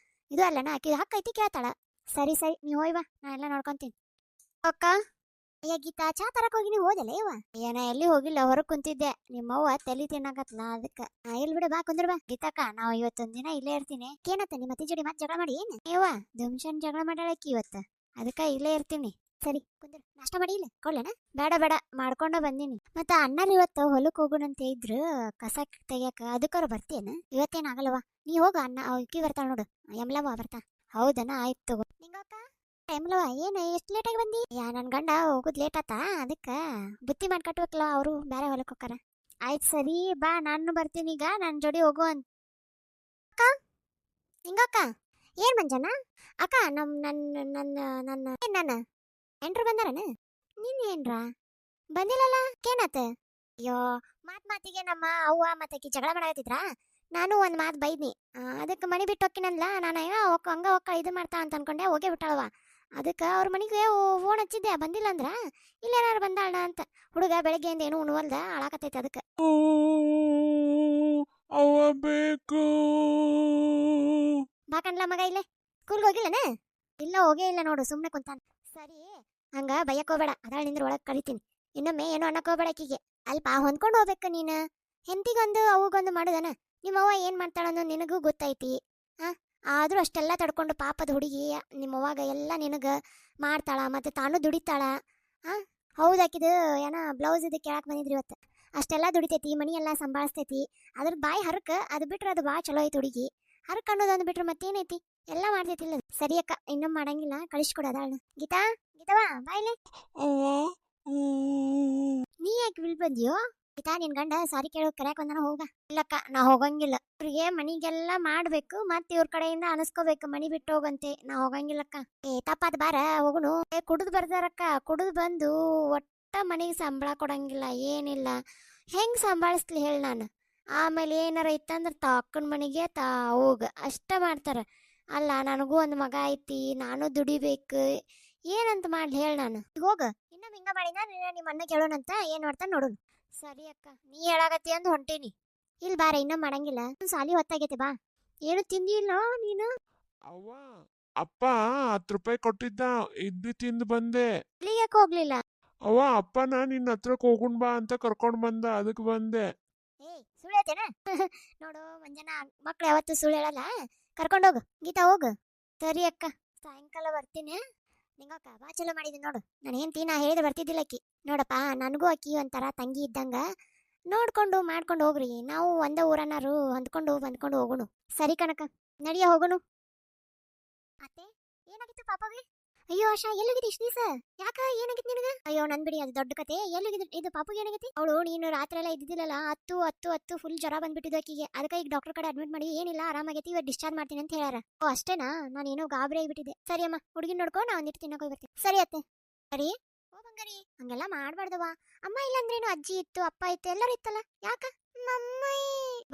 ಇದು ಅಲ್ಲನ ಆಕಿ ಹಕ್ಕೈತಿ ಕೇಳ್ತಾಳ ಸರಿ ನೀ ಹೋಯ್ವಾ ನಾ ಎಲ್ಲ ನೋಡ್ಕೊಂತೀನಿ ಅಕ್ಕ ಅಯ್ಯ ಗೀತಾ ಚಾ ತರಕ್ ಹೋಗಿ ನೀವು ಹೋದಲ್ಲ ಇವ ಏನ ಎಲ್ಲಿ ಹೋಗಿಲ್ಲ ಹೊರಗ್ ಕುಂತಿದ್ದೆ ನಿಮ್ಮವ್ವ ತಲಿ ತಿನ್ನಕತ್ಲ ಅದಕ್ಕ ಇಲ್ಲಿ ಬಿಡು ಬಾ ಕುಂದ್ರ ಬಾ ಗೀತಾಕ ನಾವ್ ಇವತ್ತೊಂದ್ ದಿನ ಇಲ್ಲೇ ಇರ್ತೀನಿ ಏನತ್ತ ನಿಮ್ಮ ಅತ್ತಿ ಜೋಡಿ ಮತ್ತೆ ಜಗಳ ಮಾಡಿ ಏನ್ ಇವ ದುಮ್ಶನ್ ಜಗಳ ಮಾಡಾಳಕಿ ಇವತ್ತ ಅದಕ್ಕ ಇಲ್ಲೇ ಇರ್ತೀನಿ ಸರಿ ಕುಂದ್ರ ನಾಷ್ಟ ಮಾಡಿ ಇಲ್ಲ ಕೊಡ್ಲೇನ ಬೇಡ ಮಾಡ್ಕೊಂಡ ಬಂದೀನಿ ಮತ್ತ ಅಣ್ಣರ್ ಇವತ್ತು ಹೊಲಕ್ ಹೋಗೋಣಂತ ಇದ್ರು ಕಸ ತೆಗಿಯಕ ಅದಕ್ಕಾರ ಬರ್ತೇನ ಇವತ್ತೇನ್ ಆಗಲ್ವಾ ನೀ ಹೋಗ ಅಣ್ಣ ಅಕ್ಕಿ ಬರ್ತಾಳ ನೋಡು ಯಮ್ಲವ್ವ ಬರ್ತಾ ಹೌದನ ಆಯ್ತು ತಗೋ ನಿಂಗಕ್ಕ ಯಮ್ಲವ್ವ ಏನ್ ಎಷ್ಟ್ ಲೇಟ್ ಆಗಿ ಬಂದಿ ನನ್ ಗಂಡ ಹೋಗುದ್ ಲೇಟ್ ಆತ ಅದಕ್ಕ ಬುತ್ತಿ ಮಾಡ್ಕಟ್ಬೇಕಲ್ಲ ಅವ್ರು ಬೇರೆ ಹೊಲಕ್ ಹೋಗಾರ ಆಯ್ತು ಸರಿ ಬಾ ನಾನು ಬರ್ತೀನಿ ಈಗ ನನ್ ಜೋಡಿ ಹೋಗು ಅಂತ ಅಕ್ಕ ನಿಂಗಕ್ಕ ಏನ್ ಮಂಜನ ಅಕ್ಕ ನನ್ನ ಎಂಟ್ರು ಬಂದಾರನ ನಿನ್ ಏನ್ರ ಬಂದಿಲ್ಲಲ್ಲ ಕೇನಾತ ಅಯ್ಯೋ ಮಾತಿಗೆ ನಮ್ಮ ಅವ್ವ ಮತ್ತೆ ಜಗಳ ಮಾಡಾಕತ್ತಿದ್ರ ನಾನು ಒಂದ್ ಮಾತು ಬೈದ್ನಿ ಅದಕ್ಕೆ ಮನಿ ಬಿಟ್ಟು ಹೋಗ್ತೀನಲ್ಲ ನಾನು ಹಂಗ ಒಕ್ಕ ಇದು ಮಾಡ್ತಾ ಅಂತ ಅನ್ಕೊಂಡೆ ಹೋಗೇ ಬಿಟ್ಟಾಳವ ಅದಕ್ಕೆ ಅವ್ರ ಮನೆಗೆ ಫೋನ್ ಹಚ್ಚಿದ್ದೆ ಬಂದಿಲ್ಲ ಅಂದ್ರ ಇಲ್ಲೇನಾರು ಬಂದಾಳ ಅಂತ ಹುಡುಗ ಬೆಳಗ್ಗೆಯಿಂದ ಏನು ಉಣ್ವಲ್ದ ಅಳಾಕತ್ತೈತೆ ಅದಕ್ಕೆ ಅವ್ವ ಬೇಕು ಬಾ ಕಣ್ಲ ಮಗ ಇಲ್ಲೇ ಸ್ಕೂಲ್ಗೆ ಹೋಗಿಲ್ಲನ ಇಲ್ಲ ಹೋಗೇ ಇಲ್ಲ ನೋಡು ಸುಮ್ಮನೆ ಕುಂತಾನ ಸರಿ ಹಂಗ ಬೈಯಕ್ ಹೋಗ್ಬೇಡ ಅದಾಳ ನಿಂದ್ರ ಒಳಗ್ ಕರಿತೀನಿ ಇನ್ನೊಮ್ಮೆ ಏನು ಅನ್ನಕ್ ಹೋಗ್ಬೇಡ ಆಕಿಗೆ ಅಲ್ಪ ಹೊಂದ್ಕೊಂಡು ಹೋಗ್ಬೇಕ ನೀನು ಹೆಂಡತಿಗೊಂದು ಅವಗೊಂದು ಮಾಡುದನ ನಿಮ್ಮವ್ವ ಏನ್ ಮಾಡ್ತಾಳ ಅನ್ನೋದು ನಿನಗೂ ಗೊತ್ತೈತಿ ಆದ್ರೂ ಅಷ್ಟೆಲ್ಲ ತಡ್ಕೊಂಡು ಪಾಪದ ಹುಡುಗಿ ನಿಮ್ಮವ್ವಾಗ ಎಲ್ಲ ನಿನಗ ಮಾಡ್ತಾಳ ಮತ್ತೆ ತಾನು ದುಡಿತಾಳ ಹೌದಾಕಿದು ಏನ ಬ್ಲೌಸ್ ಇದು ಕೇಳಕ್ ಬಂದಿದ್ರಿ ಇವತ್ತು ಅಷ್ಟೆಲ್ಲ ದುಡಿತೈತಿ ಮನಿ ಎಲ್ಲ ಸಂಭಾಳಿಸ್ತೈತಿ ಅದ್ರ ಬಾಯಿ ಹರಕ ಅದು ಬಿಟ್ರೆ ಅದು ಭಾಳ ಚಲೋ ಐತಿ ಹುಡುಗಿ ಹರಕ್ ಅನ್ನೋದೊಂದು ಬಿಟ್ರೆ ಮತ್ತೇನೈತಿ ಎಲ್ಲ ಮಾಡ್ತೈತಿಲ್ಲ ಸರಿ ಅಕ್ಕ ಇನ್ನೊಮ್ಮೆ ಮಾಡಂಗಿಲ್ಲ ಕಳಿಸ್ಕೊಡೋದಾಳ ಗೀತವಾ ಬಾಯ್ಲೆ ನೀ ಯಾಕೆ ಬಿಲ್ ಬಂದಿಯೋ ಗೀತಾ ನಿನ್ ಗಂಡ ಸಾರಿ ಕೇಳೋ ಕರ್ಯಾಕ್ ಒಂದನ ಹೋಗ ಇಲ್ಲಕ್ಕ ನಾ ಹೋಗಂಗಿಲ್ಲ ಇವ್ರಿಗೆ ಮನಿಗೆಲ್ಲ ಮಾಡ್ಬೇಕು ಮತ್ತೆ ಇವ್ರ ಕಡೆಯಿಂದ ಅನಸ್ಕೋಬೇಕು ಮನಿ ಬಿಟ್ಟು ಹೋಗಂತೆ ನಾ ಹೋಗಂಗಿಲ್ಲಕ್ಕ ತಪ್ಪಾದ ಬಾರ ಹೋಗುನು ಕುಡಿದು ಬರ್ದಾರಕ್ಕ ಕುಡಿದು ಬಂದು ಒಟ್ಟ ಮನಿಗೆ ಸಂಬಳ ಕೊಡಂಗಿಲ್ಲ ಏನಿಲ್ಲ ಹೆಂಗ್ ಸಂಭಾಳಿಸ್ಲಿ ಹೇಳಿ ನಾನು ಆಮೇಲೆ ಏನಾರ ಇತ್ತಂದ್ರ ಅಕ್ಕನ ಮನೆಗೆ ಹೋಗ ಅಷ್ಟ ಮಾಡ್ತಾರ ಅಲ್ಲ ನನಗೂ ಒಂದು ಮಗ ಐತಿ ನಾನು ದುಡಿಬೇಕು ಏನಂತ ಮಾಡ್ಲಿ ಹೇಳಿ ನಾನು ಹೋಗ ಇನ್ನೊಮ್ಮೆ ಹಿಂಗ ಮಾಡಿದ ನಿಮ್ಮ ಅಣ್ಣ ಕೇಳೋಣಂತ ಏನ್ ಮಾಡ್ತಾನ ನೋಡೋಣ ಸರಿ ಅಕ್ಕ ನೀ ಹೇಳಾಗತ್ತಿ ಅಂದ್ ಹೊಂಟೇನಿ ಇಲ್ಲಿ ಬಾರ ಇನ್ನೊಮ್ಮೆ ಮಾಡಂಗಿಲ್ಲ ಸಾಲಿ ಹೊತ್ತಾಗೈತೆ ಬಾ ಏನು ತಿಂದಿಲ್ಲ ನೀನು ಅವ್ವ ಅಪ್ಪ 10 ರೂಪಾಯಿ ಕೊಟ್ಟಿದ್ದ ಇದ್ದು ತಿಂದು ಬಂದೆ ಯಾಕೆ ಹೋಗ್ಲಿಲ್ಲ ಅವ್ವ ಅಪ್ಪನ ನಿನ್ನ ಹತ್ರಕ್ ಹೋಗುಣ್ ಬಾ ಅಂತ ಕರ್ಕೊಂಡ್ ಬಂದ ಅದಕ್ಕೆ ಬಂದೆ ಸುಳ್ಳು ಹೇಳ್ತೇನ ನೋಡು ಮಂಜನ ಮಕ್ಳು ಯಾವತ್ತು ಸುಳ್ಳು ಹೇಳಲ್ಲ ಕರ್ಕೊಂಡೋಗು ಗೀತಾ ಹೋಗು ಸರಿ ಅಕ್ಕ ಸಾಯಂಕಾಲ ಬರ್ತೀನಿ ನಿಂಗಕ್ಕ ಬಾ ಚಲೋ ಮಾಡಿದ್ದೀನಿ ನೋಡು ನಾನು ಹೆಂಡ್ತಿ ನಾ ಹೇಳಿದ್ರೆ ಬರ್ತಿದ್ದಿಲ್ಲ ಅಕ್ಕಿ ನೋಡಪ್ಪ ನನಗೂ ಅಕ್ಕಿ ಒಂಥರ ತಂಗಿ ಇದ್ದಂಗ ನೋಡ್ಕೊಂಡು ಮಾಡ್ಕೊಂಡು ಹೋಗ್ರಿ ನಾವು ಒಂದೇ ಊರನ್ನಾರು ಹೊಂದ್ಕೊಂಡು ಹೋಗುಣು ಸರಿ ಕಣಕ್ಕ ನಡಿಯ ಹೋಗುನು ಅತ್ತೆ ಏನಾಗಿತ್ತು ಪಾಪಗೆ ಅಯ್ಯೋ ಆಶಾ ಎಲ್ಲಿಗಿದ್ದು ಇಷ್ಟು ದಿವಸ ಯಾಕ ಏನಾಗಿತ್ತು ನಿನಗ ಅಯ್ಯೋ ನನ್ ಬಿಡಿ ಅದು ದೊಡ್ಡ ಕತೆ ಎಲ್ಲಿಗಿದ್ದು ಇದು ಪಾಪುಗೆ ಏನಾಗೈತಿ ಅವಳು ನೀನು ರಾತ್ರಿ ಎಲ್ಲ ಇದ್ದಿದ್ದಿಲ್ಲಲ್ಲ 10 ಫುಲ್ ಜ್ವರ ಬಂದ್ಬಿಟ್ಟಿದ್ದು ಆಕಿಗೆ ಅದಕ್ಕೆ ಈಗ ಡಾಕ್ಟರ್ ಕಡೆ ಅಡ್ಮಿಟ್ ಮಾಡಿ ಏನಿಲ್ಲ ಆರಾಮಾಗೈತಿ ಇವತ್ತು ಡಿಸ್ಚಾರ್ಜ್ ಮಾಡ್ತೀನಿ ಅಂತ ಹೇಳ್ಯಾರ ಓ ಅಷ್ಟೇನಾ ನಾನೇನೋ ಗಾಬರಿ ಆಗಿಬಿಟ್ಟಿದ್ದೆ ಸರಿ ಅಮ್ಮ ಹುಡುಗಿನ ನೋಡ್ಕೊ ನಾ ಒಂದಿಟ್ಟು ತಿನ್ನಕ್ ಹೋಗಿ ಬರ್ತೀನಿ ಸರಿ ಅತ್ತೆ ಸರಿ ಓ ಬಂಗಾರಿ ಹಂಗೆಲ್ಲ ಮಾಡ್ಬಾರ್ದವ ಅಮ್ಮ ಇಲ್ಲಂದ್ರೇನು ಅಜ್ಜಿ ಇತ್ತು ಅಪ್ಪ ಇತ್ತು ಎಲ್ಲರೂ ಇತ್ತಲ್ಲ ಯಾಕ ಮಮ್ಮಿ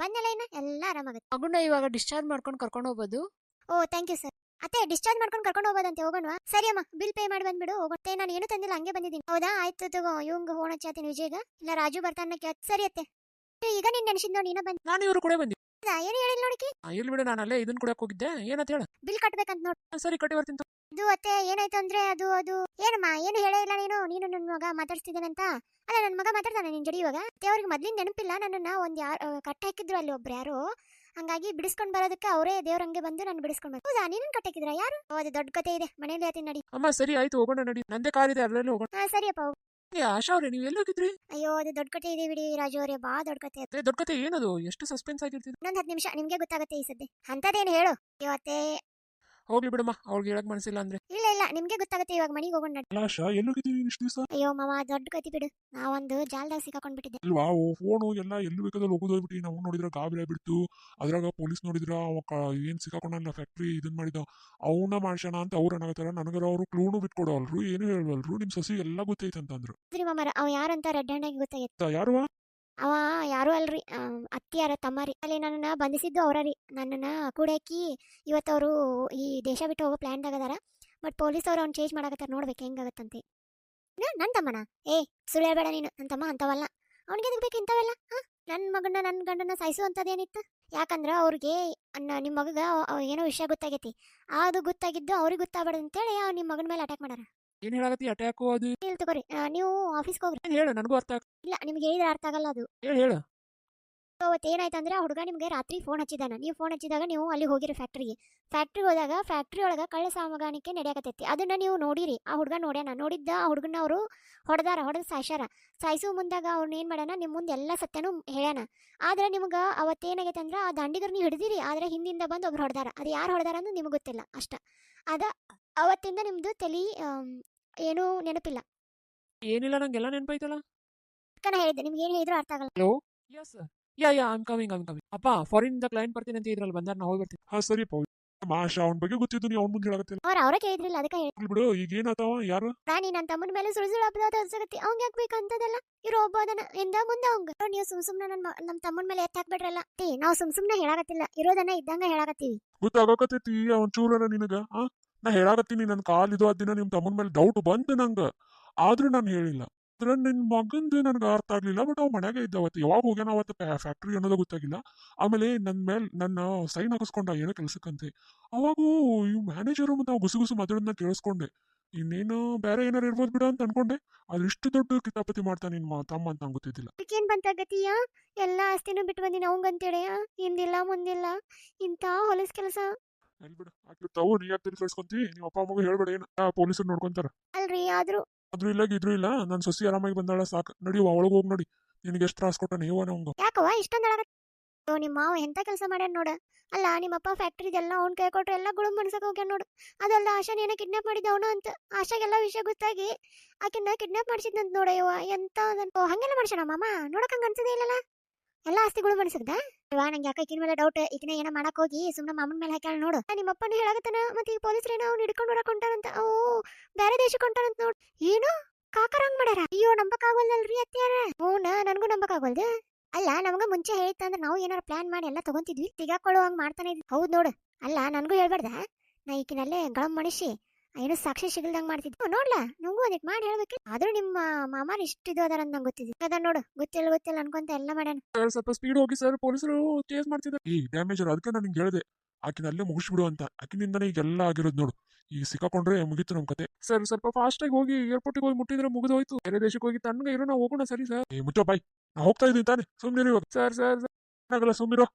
ಬಂದಲ್ಲ ಏನ ಎಲ್ಲ ಆರಾಮಾಗತ್ತೆ ಮಗುನ ಇವಾಗ ಡಿಸ್ಚಾರ್ಜ್ ಮಾಡ್ಕೊಂಡು ಕರ್ಕೊಂಡು ಹೋಗ್ಬೋದು ಓ ಥ್ಯಾಂಕ್ ಯು ಸರ್ ಅತ್ತೆ ಡಿಸ್ಚಾರ್ಜ್ ಮಾಡ್ಕೊಂಡು ಕರ್ಕೊಂಡು ಹೋಗೋದಂತೆ ಹೋಗೋಣವಾ ಸರಿ ಅಮ್ಮ ಬಿಲ್ ಪೇ ಮಾಡಿ ಬಂದ್ಬಿಡು ಹೋಗುತ್ತೆ ನಾನು ಏನು ತಂದಿಲ್ಲ ಹಂಗೆ ಬಂದಿದ್ದೀನಿ ಹೌದಾ ಆಯ್ತು ತಗೋ ಇವಂಗ ಫೋನ್ ಹಚ್ಚಾತೀನಿ ವಿಜಯ್ಗ ಇಲ್ಲ ರಾಜು ಬರ್ತಾನ ಸರಿ ಅತ್ತೆ ಈಗ ನೀನ್ ನೆನ್ಸಿದ್ ನೋಡಿ ನೀನ ಬಂದ್ ನಾನು ಇವ್ರು ಕೂಡ ಬಂದಿ ಏನು ಹೇಳಿಲ್ಲ ನೋಡಿಕೆ ಇಲ್ಲಿ ಬಿಡು ನಾನು ಅಲ್ಲೇ ಇದನ್ನ ಕುಡಿಯಕ್ ಹೋಗಿದ್ದೆ ಏನಂತ ಹೇಳ ಬಿಲ್ ಕಟ್ಬೇಕಂತ ನೋಡಿ ಸರಿ ಕಟ್ಟಿ ಬರ್ತೀನಿ ಇದು ಅತ್ತೆ ಏನಾಯ್ತು ಅಂದ್ರೆ ಅದು ಏನಮ್ಮ ಏನು ಹೇಳೇ ಇಲ್ಲ ನೀನು ನನ್ನ ಮಗ ಮಾತಾಡ್ಸ್ತಿದ್ದೇನಂತ ಅಲ್ಲ ನನ್ನ ಮಗ ಮಾತಾಡ್ತಾನೆ ನಿನ್ ಜಡಿ ಇವಾಗ ಅತ್ತೆ ಅವ್ರಿಗೆ ಮೊದ್ಲಿಂದ ನೆನಪಿಲ್ಲ ನನ್ನನ್ನ ಒಂದ್ ಕಟ್ಟ ಹಾಕಿದ್ರು ಅಲ್ಲಿ ಒಬ್ರು ಯಾರು ಹಂಗಾಗಿ ಬಿಡಿಸ್ಕೊಂಡ್ ಬರೋದಕ್ಕೆ ಅವರೇ ದೇವ್ರಂಗೆ ಬಂದು ನಾನು ಬಿಡಿಸ್ಕೊಂಡ್ ಹೌದಾ ನೀನು ಕಟ್ಟಾಕಿದ್ರ ಯಾರು ಅದು ದೊಡ್ಡ ಕತೆ ಇದೆ ಮನೇಲಿ ಹೇಳ್ತೀನಿ ನಡಿ ಅಮ್ಮ ಸರಿ ಆಯ್ತು ಹೋಗೋಣ ನಡಿ ನಂದೇ ಕಾರ್ ಇದೆ ಅಲ್ಲೇ ಹೋಗೋಣ ಹಾ ಸರಿಯಪ್ಪ ಆಶಾ ಅವ್ರೆ ನೀವು ಎಲ್ಲಿ ಹೋಗಿದ್ರಿ ಅಯ್ಯೋ ಅದು ದೊಡ್ಡ ಕತೆ ಇದೆ ಬಿಡಿ ರಾಜು ಅವರೇ ಬಾ ದೊಡ್ಡ ಕತೆ ದೊಡ್ಡ ಕತೆ ಏನದು ಎಷ್ಟು ಸಸ್ಪೆನ್ಸ್ ಆಗಿರ್ತಿದ್ರು ಇನ್ನೊಂದ್ 10 ನಿಮಿಷ ನಿಮ್ಗೆ ಗೊತ್ತಾಗುತ್ತೆ ಈ ಸದ್ಯ ಅಂತದೇನು ಹೇಳು ಇವತ್ತೇ ಹೋಗ್ಲಿ ಬಿಡಮ್ಮ ಅವ್ರಿಗೆ ಹೇಳಕ್ ಮನಸ್ಸಿಲ್ಲ ಅಂದ್ರೆ ಇಲ್ಲ ನಿಮ್ಗೆ ಗೊತ್ತಾಗುತ್ತೆ ಇವಾಗ ಮನೆಗೆ ಹೋಗೋಣ ನಡಿ. ಅಲ್ಲ ಆಶಾ ಎಲ್ಲೋಗಿದ್ದೀನಿ ಇಷ್ಟು ದಿವಸ? ಅಯ್ಯೋ ಮಾವ ದೊಡ್ಡ ಕತಿ ಬಿಡು, ನಾವೊಂದು ಜಾಲದಾಗ ಸಿಕ್ಕಾಕೊಂಡ್ಬಿಟ್ಟಿದ್ದೆ. ಅಲ್ವಾ ಫೋನು ಎಲ್ಲ ಎಲ್ಲಿ ಬೇಕಾದಲ್ಲಿ ಹೋಗೋದು ಹೋಗ್ಬಿಟ್ಟು ನಾವು ನೋಡಿದ್ರ ಗಾಬರಿ ಆಗ್ಬಿಡ್ತು. ಅದ್ರಾಗ ಪೊಲೀಸ್ ನೋಡಿದ್ರ ಅವ ಏನ್ ಸಿಕ್ಕಾಕೊಂಡಲ್ಲ ಫ್ಯಾಕ್ಟ್ರಿ ಇದನ್ ಮಾಡಿದ ಅವನ್ನ ಮಾಡ್ಸೋಣ ಅಂತ ಅವ್ರು ಏನಾಗತ್ತಾರ ನನಗರ ಅವರು ಕ್ಲೂನು ಬಿಟ್ಕೊಡವಲ್ರು ಏನು ಹೇಳವಲ್ರು ನಿಮ್ ಸಸಿ ಎಲ್ಲ ಗೊತ್ತೈತೆ ಅಂತಂದ್ರು. ಸರಿ ಮಾಮಾರ ಅವ ಯಾರಂತ ರೆಡ್ ಹ್ಯಾಂಡ್ ಆಗಿ ಗೊತ್ತಾಗೈತೆ. ಯಾರು ಅವ ಯಾರು ಅಲ್ರಿ, ಅತ್ತಿಯಾರ ತಮ್ಮರಿ. ಅಲ್ಲಿ ನನ್ನನ್ನ ಬಂಧಿಸಿದ್ದು ಅವರರಿ. ನನ್ನನ್ನ ಕೂಡಾಕಿ ಇವತ್ತವರು ಈ ದೇಶ ಬಿಟ್ಟು ಹೋಗೋ ಪ್ಲಾನ್ದಾಗ ಅದಾರ. ಬಟ್ ಪೊಲೀಸ್ ಅವ್ರು ಅವ್ನು ಚೇಂಜ್ ಮಾಡಕತ್ತಾರ, ನೋಡ್ಬೇಕು ಹೆಂಗಾಗತ್ತಂತೆ. ನನ್ನ ತಮ್ಮನ ಏ ಸುಳ್ಳು ಹೇಳ್ಬೇಡ ನೀನು, ನನ್ನ ತಮ್ಮ ಅಂತವಲ್ಲ. ಅವ್ನಿಗೆ ಎದಕ್ ಬೇಕು ಇಂಥವೆಲ್ಲ? ನನ್ನ ಗಂಡನ ಸಾಯಿಸುವಂಥದ್ದೇನಿತ್ತು? ಯಾಕಂದ್ರೆ ಅವ್ರಿಗೆ ನಿಮ್ಮ ಮಗಗ ಏನೋ ವಿಷಯ ಗೊತ್ತಾಗೈತಿ. ಅದು ಗೊತ್ತಾಗಿದ್ದು ಅವ್ರಿಗೆ ಗೊತ್ತಾಗ್ಬಾರ್ದು ಅಂತೇಳಿ ನಿಮ್ಮ ಮಗನ ಮೇಲೆ ಅಟ್ಯಾಕ್ ಮಾಡಾರ. ಏನ್ ಹೇಳಾಕತ್ತಿ ಅಟ್ಯಾಕು ಅದು? ಇಲ್ಲಿ ತಗೋರಿ, ನೀವು ಆಫೀಸ್ಗೆ ಹೋಗ್ರಿ. ಏನ್ ಹೇಳು, ನನಗೂ ಅರ್ಥ ಇಲ್ಲ ನಿಮ್ಗೆ ಹೇಳಿದ್ರೆ ಅರ್ಥ ಆಗಲ್ಲ ಅದು. ಹೇಳು. ಅವತ್ತು ಏನಾಯ್ತಂದ್ರೆ ಆ ಹುಡುಗ ನಿಮಗೆ ರಾತ್ರಿ ಫೋನ್ ಹಚ್ಚಿದಾನ. ನೀವು ಫೋನ್ ಹಚ್ಚಿದಾಗ ನೀವು ಅಲ್ಲಿ ಹೋಗಿರಿ ಫ್ಯಾಕ್ಟ್ರಿಗೆ ಹೋದಾಗ ಫ್ಯಾಕ್ಟ್ರಿ ಒಳಗೆ ಕಳ್ಳ ಸಾಮಗಾಣಿಕೆ ನಡೆಯಕತ್ತೈತಿ. ಅದನ್ನ ನೀವು ನೋಡಿರಿ. ಆ ಹುಡುಗ ನೋಡಿದ್ದ ಆ ಹುಡುಗನ ಅವರು ಹೊಡೆದು ಸಾಯಿಸು ಮುಂದಾಗ ಅವ್ರನ್ನ ಏನು ಮಾಡ್ಯಾನ, ನಿಮ್ಮ ಮುಂದೆ ಎಲ್ಲ ಸತ್ಯನೂ ಹೇಳ್ಯಾನ. ಆದ್ರೆ ನಿಮ್ಗೆ ಅವತ್ತೇನಾಗೈತೆ ಅಂದ್ರೆ ಆ ದಂಡಿಗರು ನೀವು ಹಿಡಿದಿರಿ, ಆದ್ರೆ ಹಿಂದಿಂದ ಬಂದು ಒಬ್ರು ಹೊಡೆದಾರ. ಅದು ಯಾರು ಹೊಡೆದಾರ ಅನ್ನೋದು ನಿಮಗೆ ಗೊತ್ತಿಲ್ಲ ಅಷ್ಟ. ಅದ ಅವತ್ತಿಂದ ನಿಮ್ದು ತಲೆ ಏನೂ ನೆನಪಿಲ್ಲ. ಏನಿಲ್ಲ, ನಂಗೆಲ್ಲ ನೆನಪೈತಲ್ಲ. ಅಕ್ಕನ ಹೇಳಿದ್ದೆ, ನಿಮ್ಗೆ ಏನು ಹೇಳಿದ್ರು ಅರ್ಥ ಆಗಲ್ಲ. Hello, yes ya I am coming. ಅಪ್ಪ ಫಾರಿನ್ ದ ಕ್ಲೈಂಟ್ ಬರ್ತೀನಿ ಅಂತ ಇದ್ರಲ್ಲಿ ಬಂದಾರ, ನಾ ಹೋಗಿ ಬರ್ತೀನಿ. ಹಾ ಸರಿಪ್ಪ ಆಶಾ ಅವ್ನ ಬಗ್ಗೆ ಗೊತ್ತಿದ್ದು ನೀವು ಅವ್ನ ಮುಂದೆ ಹೇಳಕತ್ತಿಲ್ಲ ಅವ್ರ ಕೇಳಿದ್ರಿಲ್ಲ, ಅದಕ್ಕೆ ಹೇಳಿ. ಬಿಡು. ಈಗ ಏನಾತಾವ ಯಾರು ರಾಣಿ ನನ್ನ ತಮ್ಮನ ಮೇಲೆ ಸುಳ್ಳು ಅಪರಾಧ ಹೊಸಗತ್ತಿ. ಅವ್ಗೆ ಯಾಕೆ ಬೇಕಂತದಲ್ಲ? ಇರೋ ಒಬ್ಬ ಅದನ್ನ ಎಂದ ಮುಂದೆ ಅವಂಗ ನೀವು ಸುಮ್ನೆ ನಮ್ಮ ತಮ್ಮನ ಮೇಲೆ ಎತ್ತ ಹಾಕ್ಬಿಡ್ರಲ್ಲ. ನಾವು ಸುಮ್ನೆ ಹೇಳಾಕತ್ತಿಲ್ಲ, ಇರೋದನ್ನ ಇದ್ದಂಗ ಹೇಳಾಕತ್ತೀವಿ. ಗೊತ್ತಾಗಕತ್ತೈತಿ ಅವ್ನ ಚೂರನ ನಿನಗ ನಾ ಹೇಳಾಕತ್ತೀನಿ. ನನ್ ಕಾಲ್ ಇದು ದಿನ ನಿಮ್ ತಮ್ಮನ ಮೇಲೆ ಡೌಟ್ ಬಂತು ನಂಗ, ಆದ್ರೂ ನಾನು ಹೇಳಿಲ್ಲ. ಅದ್ರ ನಿನ್ ಮಗಂದು ನನ್ಗೆ ಅರ್ಥ ಆಗ್ಲಿಲ್ಲ. ಬಟ್ ಅವ್ ಮನ್ಯಾಗ ಇದ್ದವತ್ತು ಯಾವಾಗ ಹೋಗ್ಯಾನ ಅವತ್ತು ಫ್ಯಾಕ್ಟ್ರಿ ಅನ್ನೋದು ಗೊತ್ತಾಗಿಲ್ಲ. ಆಮೇಲೆ ನನ್ನ ಸೈನ್ ಹಾಕಿಸ್ಕೊಂಡ ಏನೋ ಕೆಲ್ಸಕ್ಕಂತೆ. ಅವಾಗೂ ಇವ್ ಮ್ಯಾನೇಜರು ಮತ್ತೆ ನಾವು ಗುಸು ಮಾತಾಡೋದನ್ನ ಕೇಳಿಸ್ಕೊಂಡೆ. ಇನ್ನೇನು ಬೇರೆ ಏನಾರು ಇರ್ಬೋದು ಬಿಡ ಅಂತ ಅನ್ಕೊಂಡೆ. ಅದ್ರ ಇಷ್ಟು ದೊಡ್ಡ ಕಿತಾಪತಿ ಮಾಡ್ತಾನೆ ನಿನ್ ತಮ್ಮ ಅಂತ ನಂಗೆ ಗೊತ್ತಿದ್ದಿಲ್ಲ. ಅದಕ್ಕೇನ್ ಬಂತಾಗತಿಯ? ಎಲ್ಲ ಆಸ್ತಿನೂ ಬಿಟ್ಟು ಬಂದಿನ ಅವಂಗಂತೇಳಿ ಹಿಂದಿಲ್ಲ ಮುಂದಿಲ್ಲ ಇಂಥ ಹೊಲಸ್ ಕೆಲಸ. ಎಲ್ ಬಿಡು ಆಗಿರ್ತಾವು. ನೀ ಯಾಕೆ ತಿರುಗಿ ಕಳ್ಸ್ಕೊಂತಿ? ನಿಮ್ಮ ಅಪ್ಪ ಅಮ್ಮಗೆ ಹೇಳ್ಬೇಡ ಏನು, ಪೊಲೀಸರು ನೋಡ್ಕೊಂತಾರ. ಅಲ್ರಿ ಆದ್ರೂ ಅದ್ರೂ ಇಲ್ಲ ಇದ್ರೂ ಇಲ್ಲ. ನನ್ನ ಸೊಸಿ ಆರಾಮಾಗಿ ಬಂದಾಳ ಸಾಕು. ನಡಿ ಒಳಗೆ ಹೋಗಿ ನೋಡಿ ನಿನಗೆ ಎಷ್ಟು ತ್ರಾಸ ಕೊಟ್ಟ ನೀವು ನಮ್ಗೆ. ಯಾಕವ್ವ ಇಷ್ಟೊಂದು ನಿಮ್ಮ ಮಾವ ಎಂತ ಕೆಲಸ ಮಾಡ್ಯಾನ ನೋಡ. ಅಲ್ಲ ನಿಮ್ಮಪ್ಪ ಫ್ಯಾಕ್ಟ್ರಿದೆಲ್ಲ ಅವ್ನ ಕೈ ಕೊಟ್ರೆ ಎಲ್ಲ ಗುಳು ಮನ್ಸಕ್ ಹೋಗ್ಯಾನ ನೋಡು. ಅದಲ್ಲ ಆಶಾನ ಏನೋ ಕಿಡ್ನಾಪ್ ಮಾಡಿದ ಅವನು ಅಂತ. ಆಶಾಗೆಲ್ಲ ವಿಷಯ ಗೊತ್ತಾಗಿ ಆಕಿನ್ನ ಕಿಡ್ನಾಪ್ ಮಾಡಿಸಿದ್ನಂತ ನೋಡಯ್ಯವ. ಎಂತ ಹಂಗೆಲ್ಲ ಮಾಡ್ಸೋಣ ಮಾಮ? ನೋಡಕ್ ಹಂಗ ಅನ್ಸದೇ ಇಲ್ಲಲ್ಲ. ಎಲ್ಲ ಆಸ್ತಿಗಳು ಮನ್ಸಕ್ದ ನಂಗೆ ಯಾಕೆ ಈಕಿನ ಮೇಲೆ ಡೌಟ್. ಈಕಿನ ಏನೋ ಮಾಡಕ್ ಹೋಗಿ ಸುಮ್ಮನೆ ಮಾಮನ ಮೇಲೆ ಹಾಕ್ಯಾಳ ನೋಡು. ನಿಮ್ಮಪ್ಪನ ಹೇಳಾಕತ್ತಾನ. ಮತ್ತೆ ಈಗ ಪೊಲೀಸರೇನೋ ಅವ್ನು ಹಿಡ್ಕೊಂಡು ಹೊರಕ್ ಹೊಂಟಾರಂತ. ಬೇರೆ ದೇಶಕ್ಕೆ ಹೊಂಟಾರಂತ ನೋಡು. ಏನು ಕಾಕರ ಹಂಗ್ ಮಾಡ್ಯಾರ? ಅಯ್ಯೋ ನಂಬಕ್ಕಾಗಲ್ದಲ್ರಿ ಅತ್ಯಾರ. ನನ್ಗೂ ನಂಬಕ್ಕಾಗಲ್ದು. ಅಲ್ಲ ನಮ್ಗ ಮುಂಚೆ ಹೇಳಿತ್ತಂದ್ರೆ ನಾವು ಏನಾರ ಪ್ಲಾನ್ ಮಾಡಿ ಎಲ್ಲ ತಗೊಂತಿದ್ವಿ. ಸಿಗಾಕೊಳ್ಳೋ ಹಂಗ್ ಮಾಡ್ತಾನೆ ಇದ್ವಿ. ಹೌದ್ ನೋಡು. ಅಲ್ಲ ನನ್ಗೂ ಹೇಳ್ಬಾರ್ದ? ನಾ ಈಕಿನಲ್ಲೇ ಗಳಂ ಮನುಷ್ಯ ಏನೋ ಸಾಕ್ಷಿ ಸಿಗಲ್ದಂಗ್ ಮಾಡ್ತಿದ್ವಿ. ನೋಡ್ಲಾ ನಂಗೂ ಅದಕ್ಕೆ ಮಾಡಿ ಹೇಳ್ಬೇಕಿಲ್ಲ. ಆದ್ರೂ ನಿಮ್ಮ ಮಾಮಾರ್ ಇಷ್ಟು ಇದು ಅದಾರ ಅಂತ ನಂಗೆ ಗೊತ್ತಿದ್ವಿ. ಅದ ನೋಡು ಗೊತ್ತಿಲ್ಲ ಅನ್ಕೊಂತ ಎಲ್ಲ ಮಾಡ್ಯಾನ. ಸ್ವಲ್ಪ ಸ್ಪೀಡ್ ಹೋಗಿ ಸರ್, ಪೊಲೀಸರು ಚೇಸ್ ಮಾಡ್ತಿದ್ದಾರೆ. ಈ ಡ್ಯಾಮೇಜರ್ ಅದಕ್ಕೆ ನಾನು ನಿಂಗೆ ಹೇಳಿದೆ ಆಕಿನ ಅಲ್ಲೇ ಮುಗಿಸ್ಬಿಡು ಅಂತ. ಆಕಿನಿಂದನೇ ಈಗೆಲ್ಲ ಆಗಿರೋದು ನೋಡು. ಈ ಸಿಕ್ಕಾಕೊಂಡ್ರೆ ಮುಗೀತು ನಮ್ ಕತೆ. ಸರ್ ಸ್ವಲ್ಪ ಫಾಸ್ಟ್ ಆಗಿ ಹೋಗಿ ಏರ್ಪೋರ್ಟಿಗೆ ಹೋಗಿ ಮುಟ್ಟಿದ್ರೆ ಮುಗಿದೋಯ್ತು. ಬೇರೆ ದೇಶಕ್ಕೆ ಹೋಗಿ ತಣ್ಣಗೆ ಇರೋ ನಾವು ಹೋಗೋಣ. ಸರಿ ಸರ್. ಮುಚ್ಚೋ ಬಾಯ್, ನಾ ಹೋಗ್ತಾ ಇದ್ದೀನಿ ತಾನೆ, ಸುಮ್ಮನೆ ಇವಾಗ ಸರ್ ಆಗಲ್ಲ ಸುಮ್ಮಿರೋ.